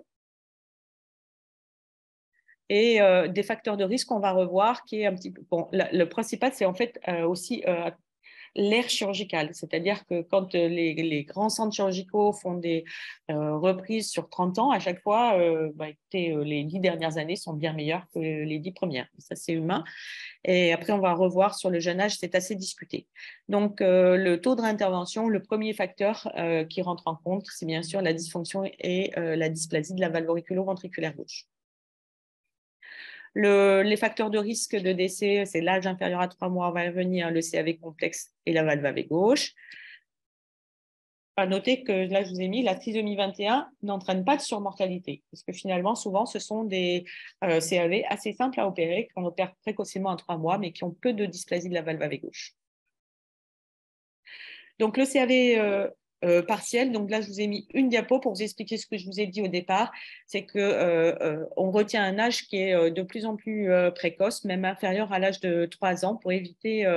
Et des facteurs de risque qu'on va revoir, qui est un petit peu… Bon, le principal, c'est en fait aussi l'ère chirurgicale, c'est-à-dire que quand les grands centres chirurgicaux font des reprises sur 30 ans, à chaque fois, écoutez, les 10 dernières années sont bien meilleures que les 10 premières. Ça, c'est humain. Et après, on va revoir sur le jeune âge, c'est assez discuté. Donc, le taux de réintervention, le premier facteur qui rentre en compte, c'est bien sûr la dysfonction et la dysplasie de la valve auriculo-ventriculaire gauche. Les facteurs de risque de décès, c'est l'âge inférieur à 3 mois, on va y revenir, le CAV complexe et la valve AV gauche. À noter que là, je vous ai mis la trisomie 21 n'entraîne pas de surmortalité, parce que finalement, souvent, ce sont des CAV assez simples à opérer, qu'on opère précocement à 3 mois, mais qui ont peu de dysplasie de la valve AV gauche. Donc, le CAV partiel, donc là, je vous ai mis une diapo pour vous expliquer ce que je vous ai dit au départ, c'est qu'on retient un âge qui est de plus en plus précoce, même inférieur à l'âge de 3 ans, pour éviter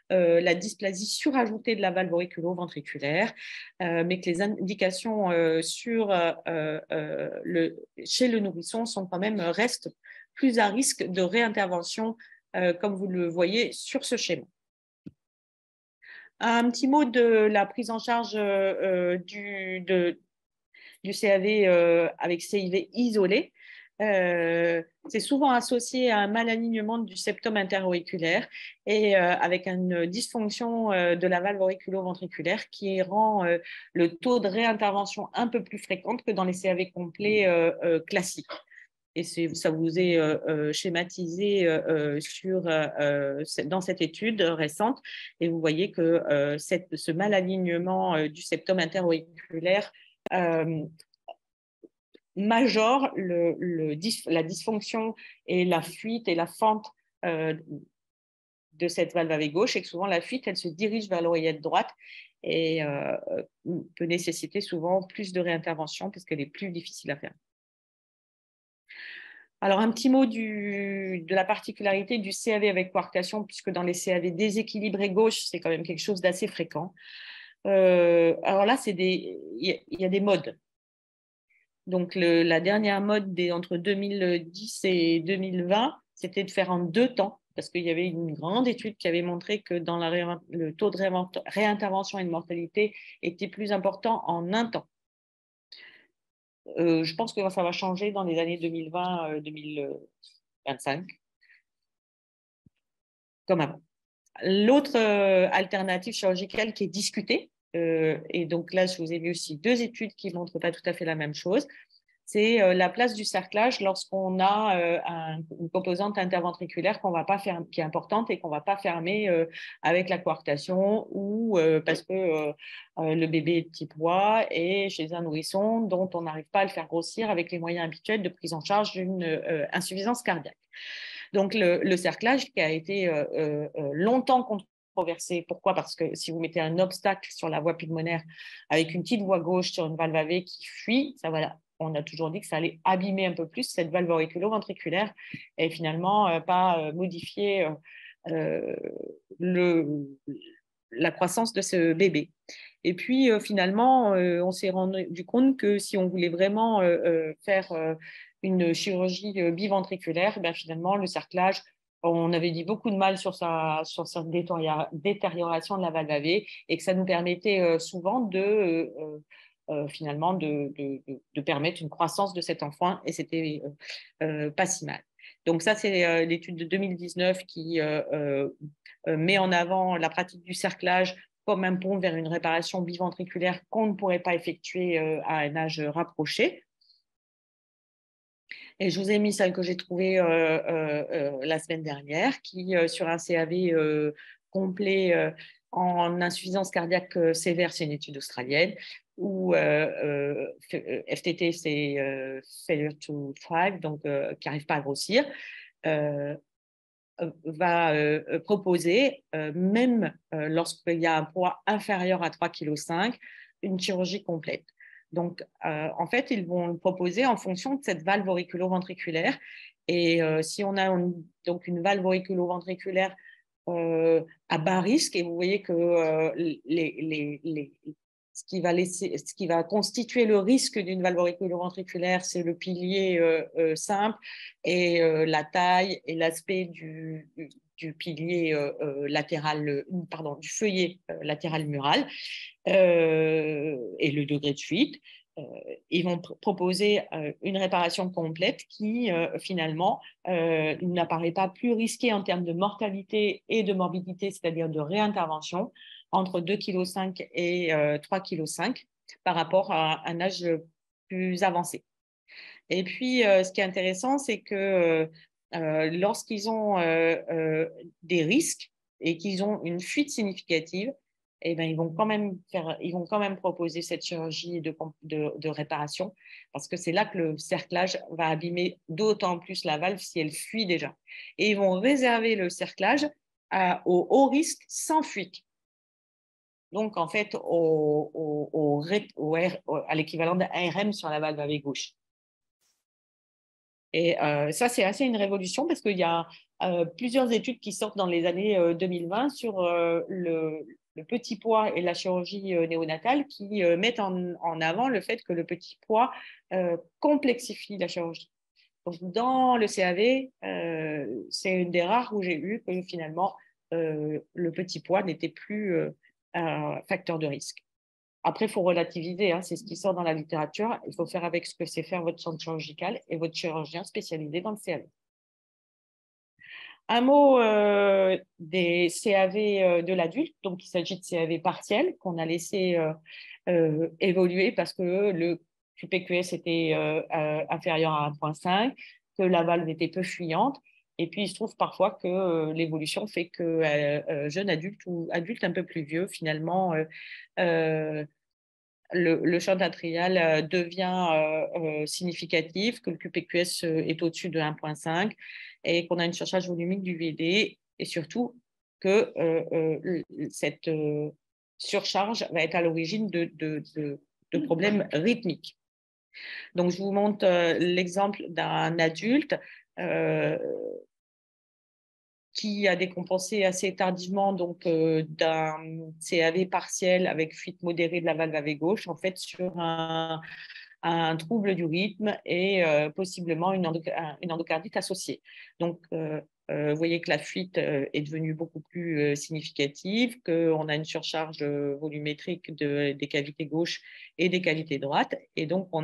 la dysplasie surajoutée de la valve auriculo-ventriculaire, mais que les indications chez le nourrisson sont quand même, restent plus à risque de réintervention, comme vous le voyez sur ce schéma. Un petit mot de la prise en charge du CAV avec CIV isolé. C'est souvent associé à un malalignement du septum interauriculaire et avec une dysfonction de la valve auriculo-ventriculaire qui rend le taux de réintervention un peu plus fréquent que dans les CAV complets classiques. Et ça vous est schématisé dans cette étude récente. Et vous voyez que ce malalignement du septum interauriculaire majore la dysfonction et la fuite et la fente de cette valve AV gauche, et que souvent la fuite, elle se dirige vers l'oreillette droite et peut nécessiter souvent plus de réintervention parce qu'elle est plus difficile à faire. Alors, un petit mot de la particularité du CAV avec coarctation, puisque dans les CAV déséquilibrés gauche, c'est quand même quelque chose d'assez fréquent. Alors là, il y a des modes. Donc, la dernière mode entre 2010 et 2020, c'était de faire en 2 temps, parce qu'il y avait une grande étude qui avait montré que le taux de réintervention et de mortalité était plus important en 1 temps. Je pense que ça va changer dans les années 2020-2025, comme avant. L'autre alternative chirurgicale qui est discutée, et donc là, je vous ai vu aussi 2 études qui ne montrent pas tout à fait la même chose, c'est la place du cerclage lorsqu'on a une composante interventriculaire qui est importante et qu'on ne va pas fermer avec la coarctation ou parce que le bébé est de petit poids et chez un nourrisson dont on n'arrive pas à le faire grossir avec les moyens habituels de prise en charge d'une insuffisance cardiaque. Donc, le cerclage qui a été longtemps controversé. Pourquoi? Parce que si vous mettez un obstacle sur la voie pulmonaire avec une petite voie gauche sur une valve AV qui fuit, ça va, on a toujours dit que ça allait abîmer un peu plus cette valve auriculo-ventriculaire et finalement pas modifier la croissance de ce bébé. Et puis finalement, on s'est rendu compte que si on voulait vraiment faire une chirurgie biventriculaire, ben finalement, le cerclage, on avait dit beaucoup de mal sur sa détérioration de la valve AV et que ça nous permettait souvent finalement de permettre une croissance de cet enfant et c'était pas si mal. Donc ça, c'est l'étude de 2019 qui met en avant la pratique du cerclage comme un pont vers une réparation biventriculaire qu'on ne pourrait pas effectuer à un âge rapproché. Et je vous ai mis celle que j'ai trouvée la semaine dernière, qui sur un CAV complet en insuffisance cardiaque sévère, c'est une étude australienne, où FTT, c'est failure to thrive, donc qui n'arrive pas à grossir, va proposer, même lorsqu'il y a un poids inférieur à 3,5 kg, une chirurgie complète. Donc, en fait, ils vont le proposer en fonction de cette valve auriculo-ventriculaire. Et si on a donc une valve auriculo-ventriculaire à bas risque, et vous voyez que ce qui va constituer le risque d'une valve auriculo-ventriculaire, c'est le pilier simple et la taille et l'aspect du pilier latéral, pardon, du feuillet latéral mural et le degré de fuite. Ils vont proposer une réparation complète qui, finalement, n'apparaît pas plus risquée en termes de mortalité et de morbidité, c'est-à-dire de réintervention, entre 2,5 kg et 3,5 kg par rapport à un âge plus avancé. Et puis, ce qui est intéressant, c'est que lorsqu'ils ont des risques et qu'ils ont une fuite significative, eh ben, ils vont quand même proposer cette chirurgie de réparation parce que c'est là que le cerclage va abîmer d'autant plus la valve si elle fuit déjà. Et ils vont réserver le cerclage au haut risque sans fuite. Donc, en fait, à l'équivalent d'ARM sur la valve AV gauche. Et ça, c'est assez une révolution parce qu'il y a plusieurs études qui sortent dans les années 2020 sur le petit poids et la chirurgie néonatale qui mettent en avant le fait que le petit poids complexifie la chirurgie. Donc, dans le CAV, c'est une des rares où j'ai eu que finalement, le petit poids n'était plus un facteur de risque. Après, il faut relativiser, hein, c'est ce qui sort dans la littérature. Il faut faire avec ce que sait faire votre centre chirurgical et votre chirurgien spécialisé dans le CAV. Un mot des CAV de l'adulte. Donc, il s'agit de CAV partiels qu'on a laissé évoluer parce que le QPQS était inférieur à 1,5, que la valve était peu fuyante. Et puis, il se trouve parfois que l'évolution fait que jeune adulte ou adulte un peu plus vieux, finalement, le shunt atrial devient significatif, que le QPQS est au-dessus de 1,5 et qu'on a une surcharge volumique du VD et surtout que cette surcharge va être à l'origine de problèmes rythmiques. Donc, je vous montre l'exemple d'un adulte qui a décompensé assez tardivement donc d'un CAV partiel avec fuite modérée de la valve AV gauche, en fait sur un trouble du rythme et possiblement une endocardite associée. Donc, vous voyez que la fuite est devenue beaucoup plus significative, qu'on a une surcharge volumétrique des cavités gauche et des cavités droites. Et donc, on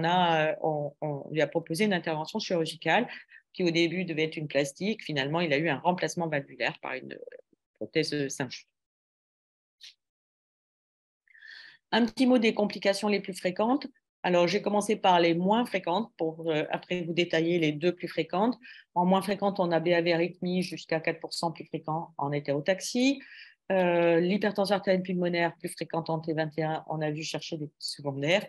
lui a proposé une intervention chirurgicale qui au début devait être une plastique. Finalement, il a eu un remplacement valvulaire par une prothèse cinchée. Un petit mot des complications les plus fréquentes. Alors, j'ai commencé par les moins fréquentes pour après vous détailler les deux plus fréquentes. En moins fréquentes, on a BAV arythmie jusqu'à 4% plus fréquent en hétérotaxie. L'hypertension artérielle pulmonaire plus fréquente en T21, on a vu chercher des secondaires.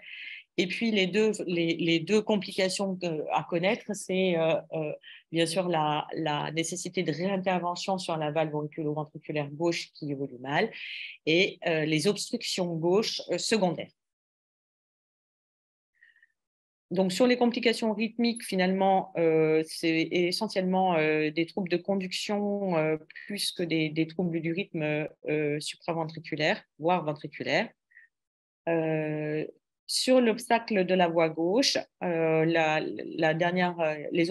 Et puis, les deux complications à connaître, c'est bien sûr la nécessité de réintervention sur la valve auriculo-ventriculaire gauche qui évolue mal et les obstructions gauches secondaires. Donc, sur les complications rythmiques, finalement, c'est essentiellement des troubles de conduction plus que des troubles du rythme supraventriculaire, voire ventriculaire. Sur l'obstacle de la voie gauche, les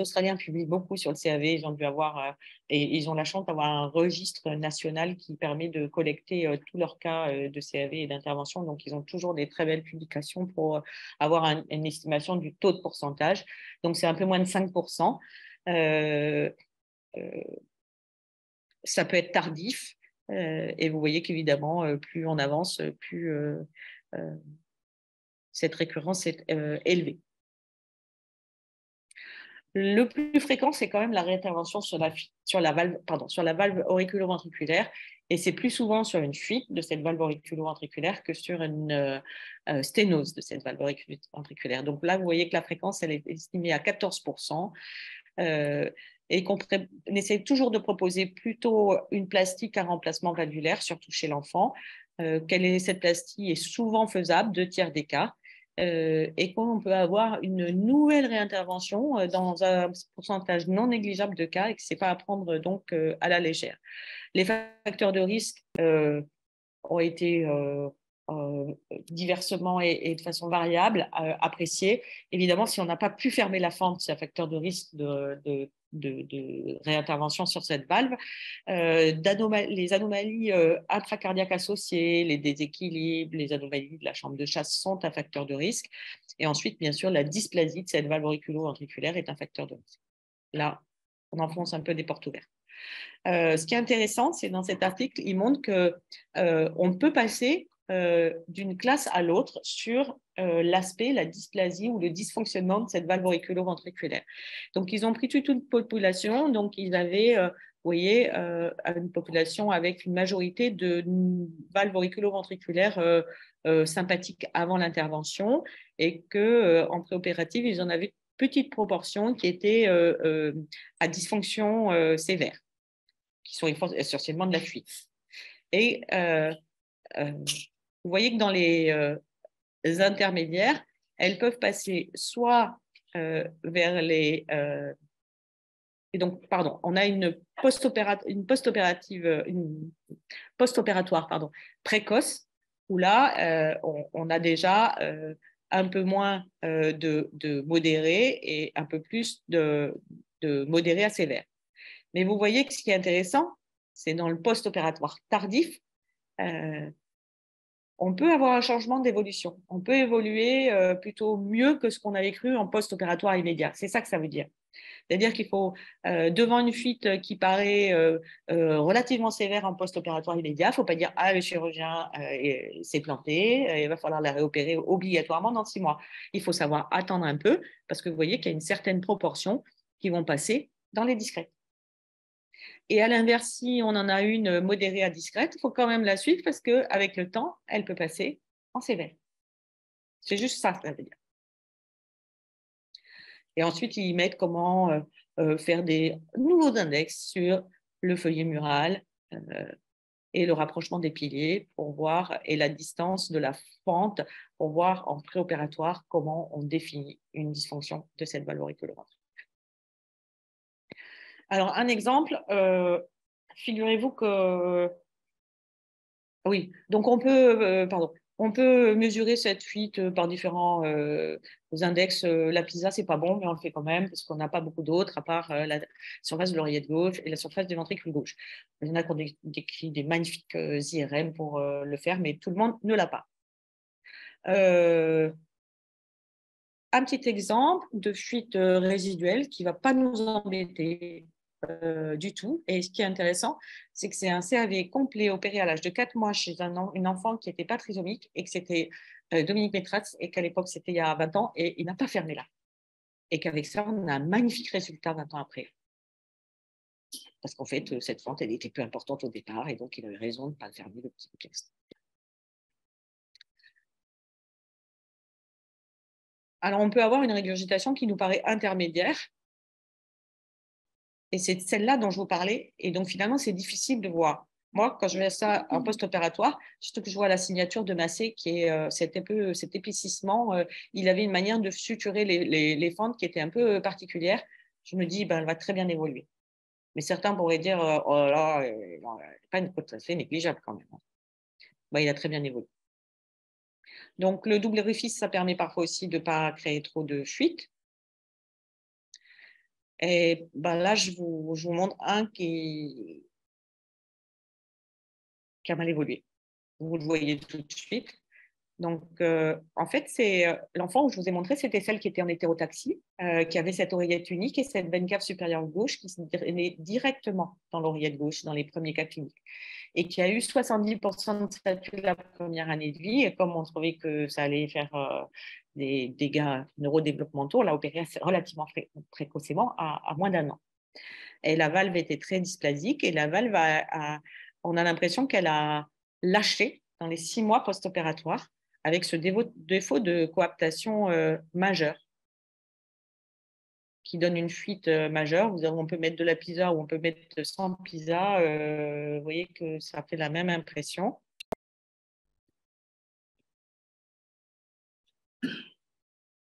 Australiens publient beaucoup sur le CAV. Ils ont dû avoir et ils ont la chance d'avoir un registre national qui permet de collecter tous leurs cas de CAV et d'intervention. Donc, ils ont toujours des très belles publications pour avoir une estimation du taux de pourcentage. Donc, c'est un peu moins de 5%. Ça peut être tardif. Et vous voyez qu'évidemment, plus on avance, plus cette récurrence est élevée. Le plus fréquent, c'est quand même la réintervention sur la valve auriculo-ventriculaire, et c'est plus souvent sur une fuite de cette valve auriculo-ventriculaire que sur une sténose de cette valve auriculo-ventriculaire. Donc là, vous voyez que la fréquence, elle est estimée à 14%. Et qu'on essaie toujours de proposer plutôt une plastique qu'un remplacement valvulaire, surtout chez l'enfant. Cette plastique est souvent faisable, 2/3 des cas, et qu'on peut avoir une nouvelle réintervention dans un pourcentage non négligeable de cas et que ce n'est pas à prendre donc à la légère. Les facteurs de risque ont été diversement et de façon variable appréciée. Évidemment, si on n'a pas pu fermer la fente, c'est un facteur de risque de réintervention sur cette valve. Les anomalies intracardiaques associées, les déséquilibres, les anomalies de la chambre de chasse sont un facteur de risque. Et ensuite, bien sûr, la dysplasie de cette valve auriculo-ventriculaire est un facteur de risque. Là, on enfonce un peu des portes ouvertes. Ce qui est intéressant, c'est dans cet article, il montre qu'on peut passer d'une classe à l'autre sur l'aspect, la dysplasie ou le dysfonctionnement de cette valve auriculo-ventriculaire. Donc, ils ont pris toute une population. Donc, ils avaient, vous voyez, une population avec une majorité de valves auriculo-ventriculaires sympathiques avant l'intervention et qu'en préopérative, ils en avaient une petite proportion qui était à dysfonction sévère, qui sont essentiellement de la fuite. Et vous voyez que dans les intermédiaires, elles peuvent passer soit vers les... et donc, pardon, on a une post-opératoire précoce, où là, on a déjà un peu moins de modéré et un peu plus de modéré à sévère. Mais vous voyez que ce qui est intéressant, c'est dans le post-opératoire tardif, on peut avoir un changement d'évolution. On peut évoluer plutôt mieux que ce qu'on avait cru en post-opératoire immédiat. C'est ça que ça veut dire. C'est-à-dire qu'il faut, devant une fuite qui paraît relativement sévère en post-opératoire immédiat, il ne faut pas dire « Ah, le chirurgien s'est planté, il va falloir la réopérer obligatoirement dans 6 mois ». Il faut savoir attendre un peu parce que vous voyez qu'il y a une certaine proportion qui vont passer dans les discrètes. Et à l'inverse, si on en a une modérée à discrète, il faut quand même la suivre parce qu'avec le temps, elle peut passer en sévère. C'est juste ça, ça veut dire. Et ensuite, ils mettent comment faire des nouveaux index sur le feuillet mural et le rapprochement des piliers pour voir, et la distance de la fente pour voir en préopératoire comment on définit une dysfonction de cette valve auriculo-ventriculaire. Alors, un exemple, figurez-vous que... Oui, donc on peut mesurer cette fuite par différents index. La PISA, ce n'est pas bon, mais on le fait quand même parce qu'on n'a pas beaucoup d'autres à part la surface de l'oreillette gauche et la surface du ventricule gauche. Il y en a qui ont décrit des magnifiques IRM pour le faire, mais tout le monde ne l'a pas. Un petit exemple de fuite résiduelle qui ne va pas nous embêter du tout. Et ce qui est intéressant, c'est que c'est un CAV complet opéré à l'âge de 4 mois chez une enfant qui n'était pas trisomique et que c'était Dominique Métratz et qu'à l'époque, c'était il y a 20 ans et il n'a pas fermé là. Et qu'avec ça, on a un magnifique résultat 20 ans après. Parce qu'en fait, cette fente, elle était peu importante au départ et donc il avait raison de ne pas fermer le petit texte. Alors, on peut avoir une régurgitation qui nous paraît intermédiaire. Et c'est celle-là dont je vous parlais. Et donc, finalement, c'est difficile de voir. Moi, quand je vois ça en post-opératoire, surtout que je vois la signature de Massé, qui est cet épaississement, il avait une manière de suturer les fentes qui était un peu particulière. Je me dis, ben, elle va très bien évoluer. Mais certains pourraient dire, oh là là, pas une côte assez négligeable quand même. Ben, il a très bien évolué. Donc, le double orifice, ça permet parfois aussi de ne pas créer trop de fuites. Et ben là, je vous montre un qui a mal évolué. Vous le voyez tout de suite. Donc, en fait, c'est l'enfant où je vous ai montré, c'était celle qui était en hétérotaxie, qui avait cette oreillette unique et cette veine cave supérieure gauche qui se drainait directement dans l'oreillette gauche dans les premiers cas cliniques et qui a eu 70% de statut la première année de vie. Et comme on trouvait que ça allait faire des dégâts neurodéveloppementaux, on l'a opéré relativement précocement à moins d'1 an. Et la valve était très dysplasique et la valve, on a l'impression qu'elle a lâché dans les 6 mois post-opératoires avec ce défaut de coaptation majeure qui donne une fuite majeure. On peut mettre de la PISA ou on peut mettre sans PISA. Vous voyez que ça fait la même impression.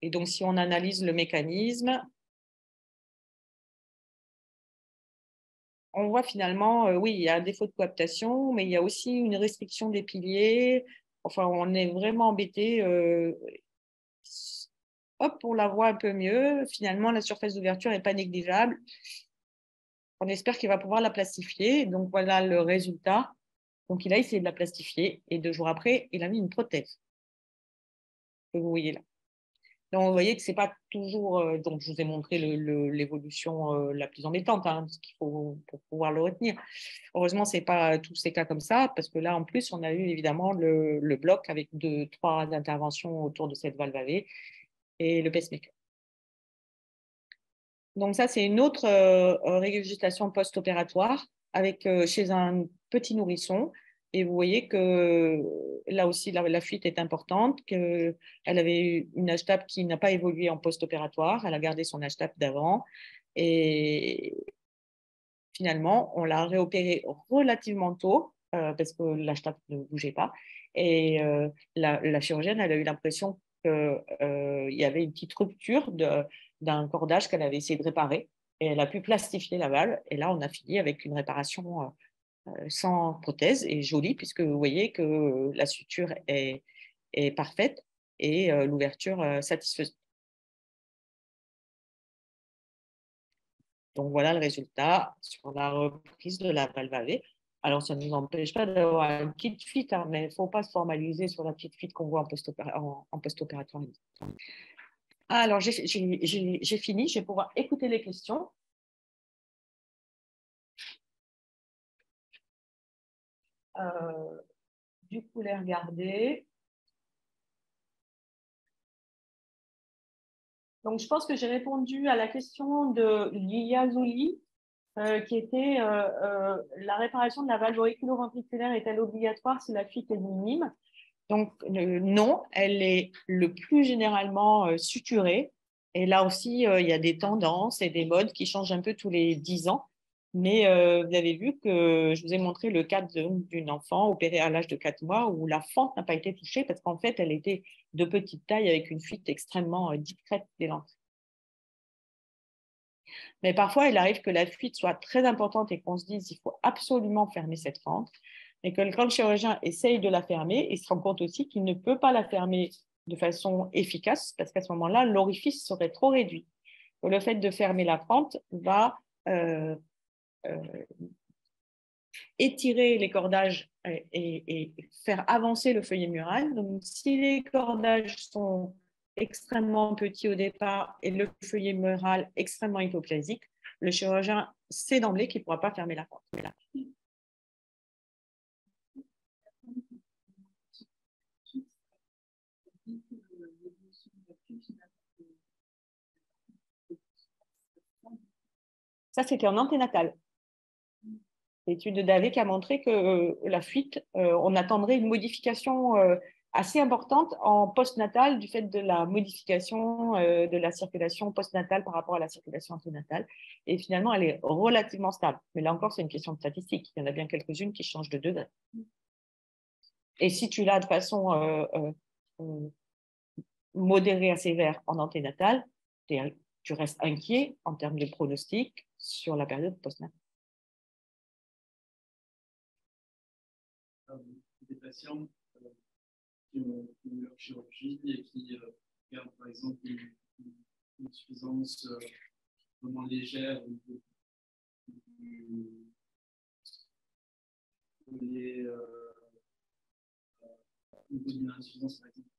Et donc, si on analyse le mécanisme, on voit finalement, oui, il y a un défaut de coaptation, mais il y a aussi une restriction des piliers, enfin, on est vraiment embêté. Hop, on la voit un peu mieux. Finalement, la surface d'ouverture n'est pas négligeable. On espère qu'il va pouvoir la plastifier. Donc, voilà le résultat. Donc, il a essayé de la plastifier et 2 jours après, il a mis une prothèse que vous voyez là. Donc, vous voyez que ce n'est pas toujours… donc, je vous ai montré l'évolution la plus embêtante, hein, ce qu'il faut pour pouvoir le retenir. Heureusement, ce n'est pas tous ces cas comme ça, parce que là, en plus, on a eu évidemment le bloc avec 3 interventions autour de cette valve AV et le pacemaker. Donc, ça, c'est une autre régurgitation post-opératoire chez un petit nourrisson. Et vous voyez que là aussi, la fuite est importante, qu'elle avait eu une HTAP qui n'a pas évolué en post-opératoire. Elle a gardé son HTAP d'avant. Et finalement, on l'a réopérée relativement tôt parce que l'HTAP ne bougeait pas. Et la chirurgienne, elle a eu l'impression qu'il y avait une petite rupture d'un cordage qu'elle avait essayé de réparer. Et elle a pu plastifier la valve. Et là, on a fini avec une réparation sans prothèse et jolie, puisque vous voyez que la suture est parfaite et l'ouverture satisfaisante. Donc, voilà le résultat sur la reprise de la valve AV. Alors, ça ne nous empêche pas d'avoir une petite fuite, hein, mais il ne faut pas se formaliser sur la petite fuite qu'on voit en post-opératoire. Alors, j'ai fini. Je vais pouvoir écouter les questions. Du coup, les regarder. Donc, je pense que j'ai répondu à la question de Lilia Zouli, qui était la réparation de la valve auriculo-ventriculaire est-elle obligatoire si la fuite est minime? Donc, non, elle est le plus généralement suturée. Et là aussi, il y a des tendances et des modes qui changent un peu tous les 10 ans. Mais vous avez vu que je vous ai montré le cas d'une enfant opérée à l'âge de 4 mois où la fente n'a pas été touchée parce qu'en fait, elle était de petite taille avec une fuite extrêmement discrète des lentilles. Mais parfois, il arrive que la fuite soit très importante et qu'on se dise qu'il faut absolument fermer cette fente. Et que quand le chirurgien essaye de la fermer, il se rend compte aussi qu'il ne peut pas la fermer de façon efficace parce qu'à ce moment-là, l'orifice serait trop réduit. Le fait de fermer la fente va étirer les cordages et faire avancer le feuillet mural. Donc, si les cordages sont extrêmement petits au départ et le feuillet mural extrêmement hypoplasique, le chirurgien sait d'emblée qu'il ne pourra pas fermer la fente. Ça, c'était en anténatal. L'étude de Davé a montré que la fuite, on attendrait une modification assez importante en postnatal du fait de la modification de la circulation postnatale par rapport à la circulation anténatale. Et finalement, elle est relativement stable. Mais là encore, c'est une question de statistique. Il y en a bien quelques-unes qui changent de degré. Et si tu l'as de façon modérée à sévère en anténatale, tu restes inquiet en termes de pronostic sur la période postnatale. Des patients qui ont eu leur chirurgie et qui gardent par exemple une insuffisance vraiment légère au niveau d'une insuffisance par exemple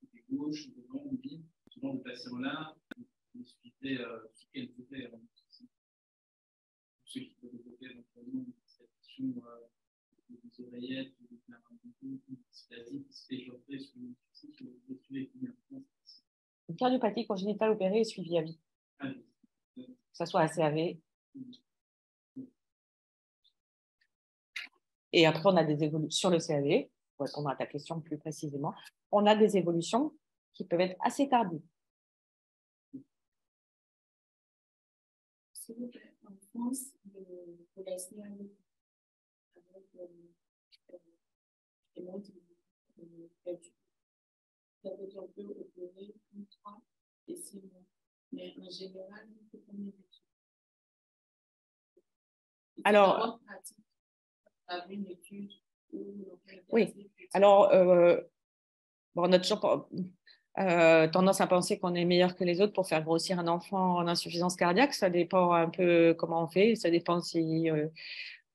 côté gauche, devant ou vide. Souvent, le patient-là, il suffisait ce qu'elle pouvait. Ceux qui peuvent développer éventuellement une situation des oreillettes, une dysplasie qui se développerait sur une insuffisance, qui va tuer une cardiopathie congénitale opérée est suivie à vie. Que ce soit ACAV. Et après, on a des évolutions sur le CAV, pour répondre à ta question plus précisément, on a des évolutions qui peuvent être assez tardives. En France, pour la CAV, on peut opérer 3 et 6 mois. Mais en général, il faut combien d'études? Alors, une étude Oui, alors, bon, on a toujours tendance à penser qu'on est meilleur que les autres pour faire grossir un enfant en insuffisance cardiaque. Ça dépend un peu comment on fait. Ça dépend si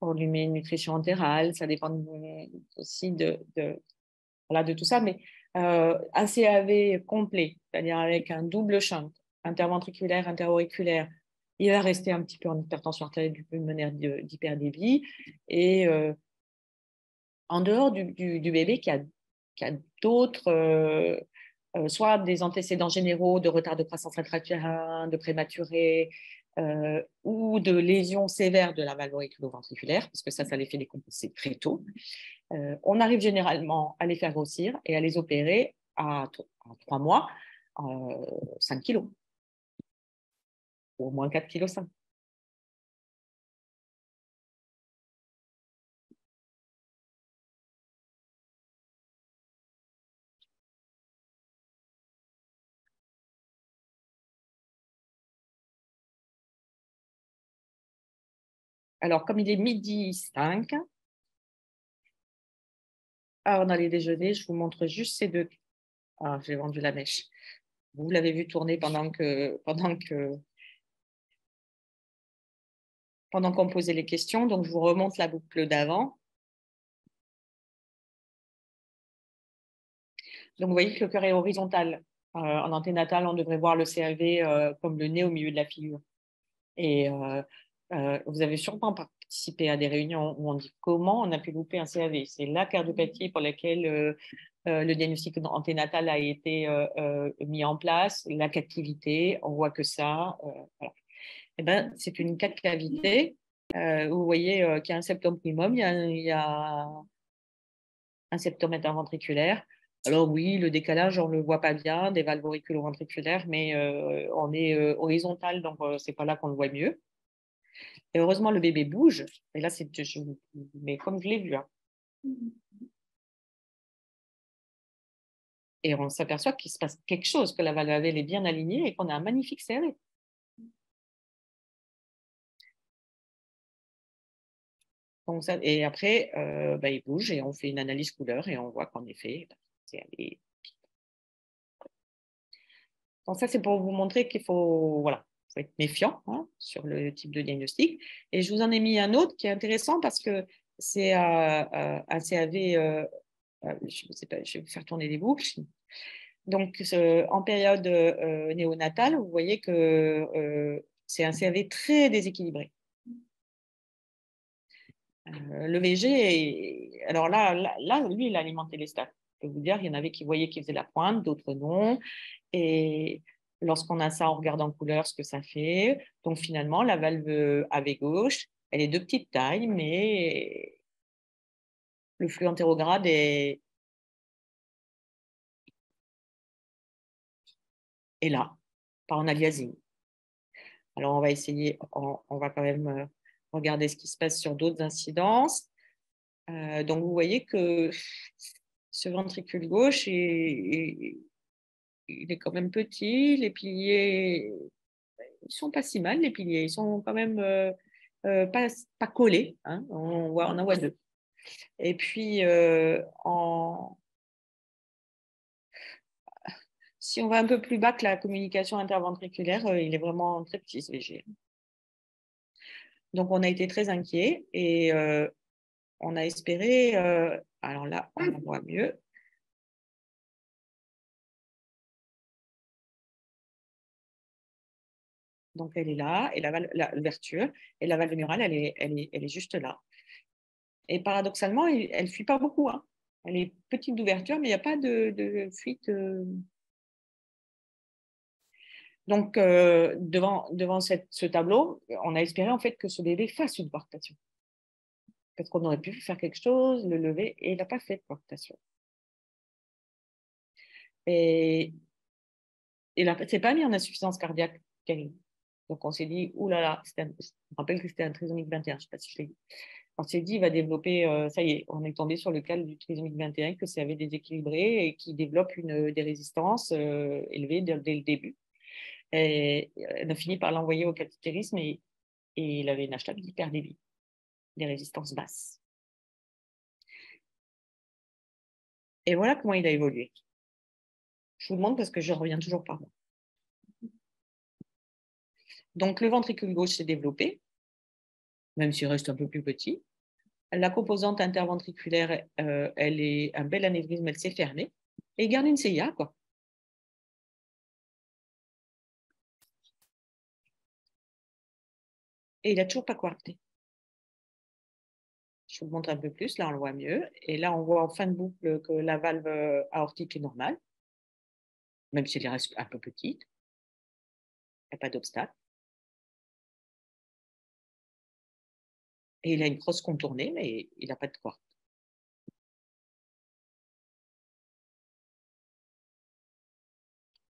on lui met une nutrition entérale. Ça dépend aussi voilà, de tout ça. Mais un CAV complet, c'est-à-dire avec un double shunt, interventriculaire, interauriculaire, il va rester un petit peu en hypertension artérielle du pulmonaire d'hyperdébit. Et en dehors du bébé qui a d'autres, soit des antécédents généraux de retard de croissance intra-utérine, de prématuré, ou de lésions sévères de la valve auriculo-ventriculaire, parce que ça les fait décompenser très tôt. On arrive généralement à les faire grossir et à les opérer à 3 mois, 5 kilos, ou au moins 4,5 kilos. Alors, comme il est 12h05, on allait déjeuner. Je vous montre juste ces deux. Ah, j'ai vendu la mèche. Vous l'avez vu tourner pendant qu'on posait les questions. Donc, je vous remonte la boucle d'avant. Donc, vous voyez que le cœur est horizontal. En anténatal, on devrait voir le CAV comme le nez au milieu de la figure. Et vous avez sûrement participé à des réunions où on dit comment on a pu louper un CAV. C'est la cardiopathie pour laquelle le diagnostic anténatal a été mis en place, la captivité, on voit que ça. Voilà. Eh ben, c'est une 4 cavités. Vous voyez qu'il y a un septum primum, il y a un septum interventriculaire. Alors oui, le décalage, on ne le voit pas bien, des valves auriculo-ventriculaires, mais on est horizontal, donc ce n'est pas là qu'on le voit mieux. Et heureusement, le bébé bouge. Et là, mais comme je l'ai vu. Hein. Et on s'aperçoit qu'il se passe quelque chose, que la valve AV est bien alignée et qu'on a un magnifique CAV. Donc ça, et après, il bouge et on fait une analyse couleur et on voit qu'en effet, CAV. Donc ça, c'est pour vous montrer qu'il faut être méfiant sur le type de diagnostic. Et je vous en ai mis un autre qui est intéressant parce que c'est un CAV, je ne sais pas, je vais vous faire tourner les boucles. Donc, en période néonatale, vous voyez que c'est un CAV très déséquilibré. Le VG, alors là, lui, il a alimenté les stats. Je peux vous dire, il y en avait qui voyaient qu'il faisait la pointe, d'autres non. Et lorsqu'on a ça, on regarde en couleur ce que ça fait. Donc, finalement, la valve AV gauche, elle est de petite taille, mais le flux entérograde est là, par en aliasing. Alors, on va essayer, on va quand même regarder ce qui se passe sur d'autres incidences. Donc, vous voyez que ce ventricule gauche, il est quand même petit. Les piliers, ils ne sont pas si mal, les piliers. Ils sont quand même pas collés. Hein. On en voit deux. Et puis, si on va un peu plus bas que la communication interventriculaire, il est vraiment très petit, ce VG. Donc, on a été très inquiets et on a espéré, alors là, on en voit mieux. Donc, elle est là, et l'ouverture, et la valve neurale, elle est juste là. Et paradoxalement, elle ne fuit pas beaucoup. Hein. Elle est petite d'ouverture, mais il n'y a pas de fuite. Donc, devant ce tableau, on a espéré en fait que ce bébé fasse une coarctation. Parce qu'on aurait pu faire quelque chose, le lever, et il n'a pas fait de coarctation. Et là, ce n'est pas mis en insuffisance cardiaque. Donc, on s'est dit, oulala, je me rappelle que c'était un trisomique 21, je ne sais pas si je l'ai dit. On s'est dit, il va développer, ça y est, on est tombé sur le cas du trisomique 21, que ça avait déséquilibré et qui développe des résistances élevées dès le début. Et on a fini par l'envoyer au cathétérisme et il avait une HTAP d'hyperdébit, des résistances basses. Et voilà comment il a évolué. Je vous demande parce que je reviens toujours par là. Donc, le ventricule gauche s'est développé, même s'il reste un peu plus petit. La composante interventriculaire, elle est un bel anévrisme, elle s'est fermée. Et il garde une CIA, quoi. Et il n'a toujours pas coarcté. Je vous le montre un peu plus, là on le voit mieux. Et là, on voit en fin de boucle que la valve aortique est normale, même si elle reste un peu petite. Il n'y a pas d'obstacle. Et il a une crosse contournée, mais il n'a pas de coarcte.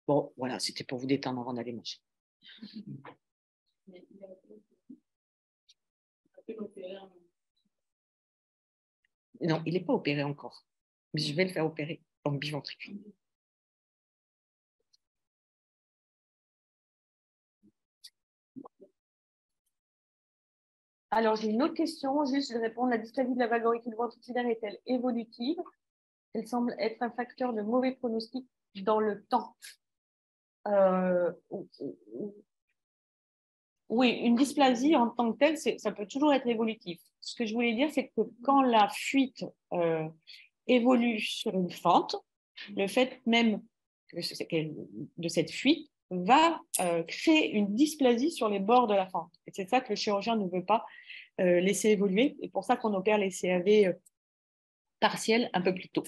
Bon, voilà, c'était pour vous détendre avant d'aller manger. Non, il n'est pas opéré encore. Mais je vais le faire opérer en biventricule. Alors, j'ai une autre question, juste je vais répondre. La dysplasie de la valve auriculo-ventriculaire est-elle évolutive? Elle semble être un facteur de mauvais pronostic dans le temps. Oui, une dysplasie en tant que telle, ça peut toujours être évolutif. Ce que je voulais dire, c'est que quand la fuite évolue sur une fente, le fait même de cette fuite va créer une dysplasie sur les bords de la fente. Et c'est ça que le chirurgien ne veut pas laisser évoluer. Et pour ça qu'on opère les CAV partiels un peu plus tôt.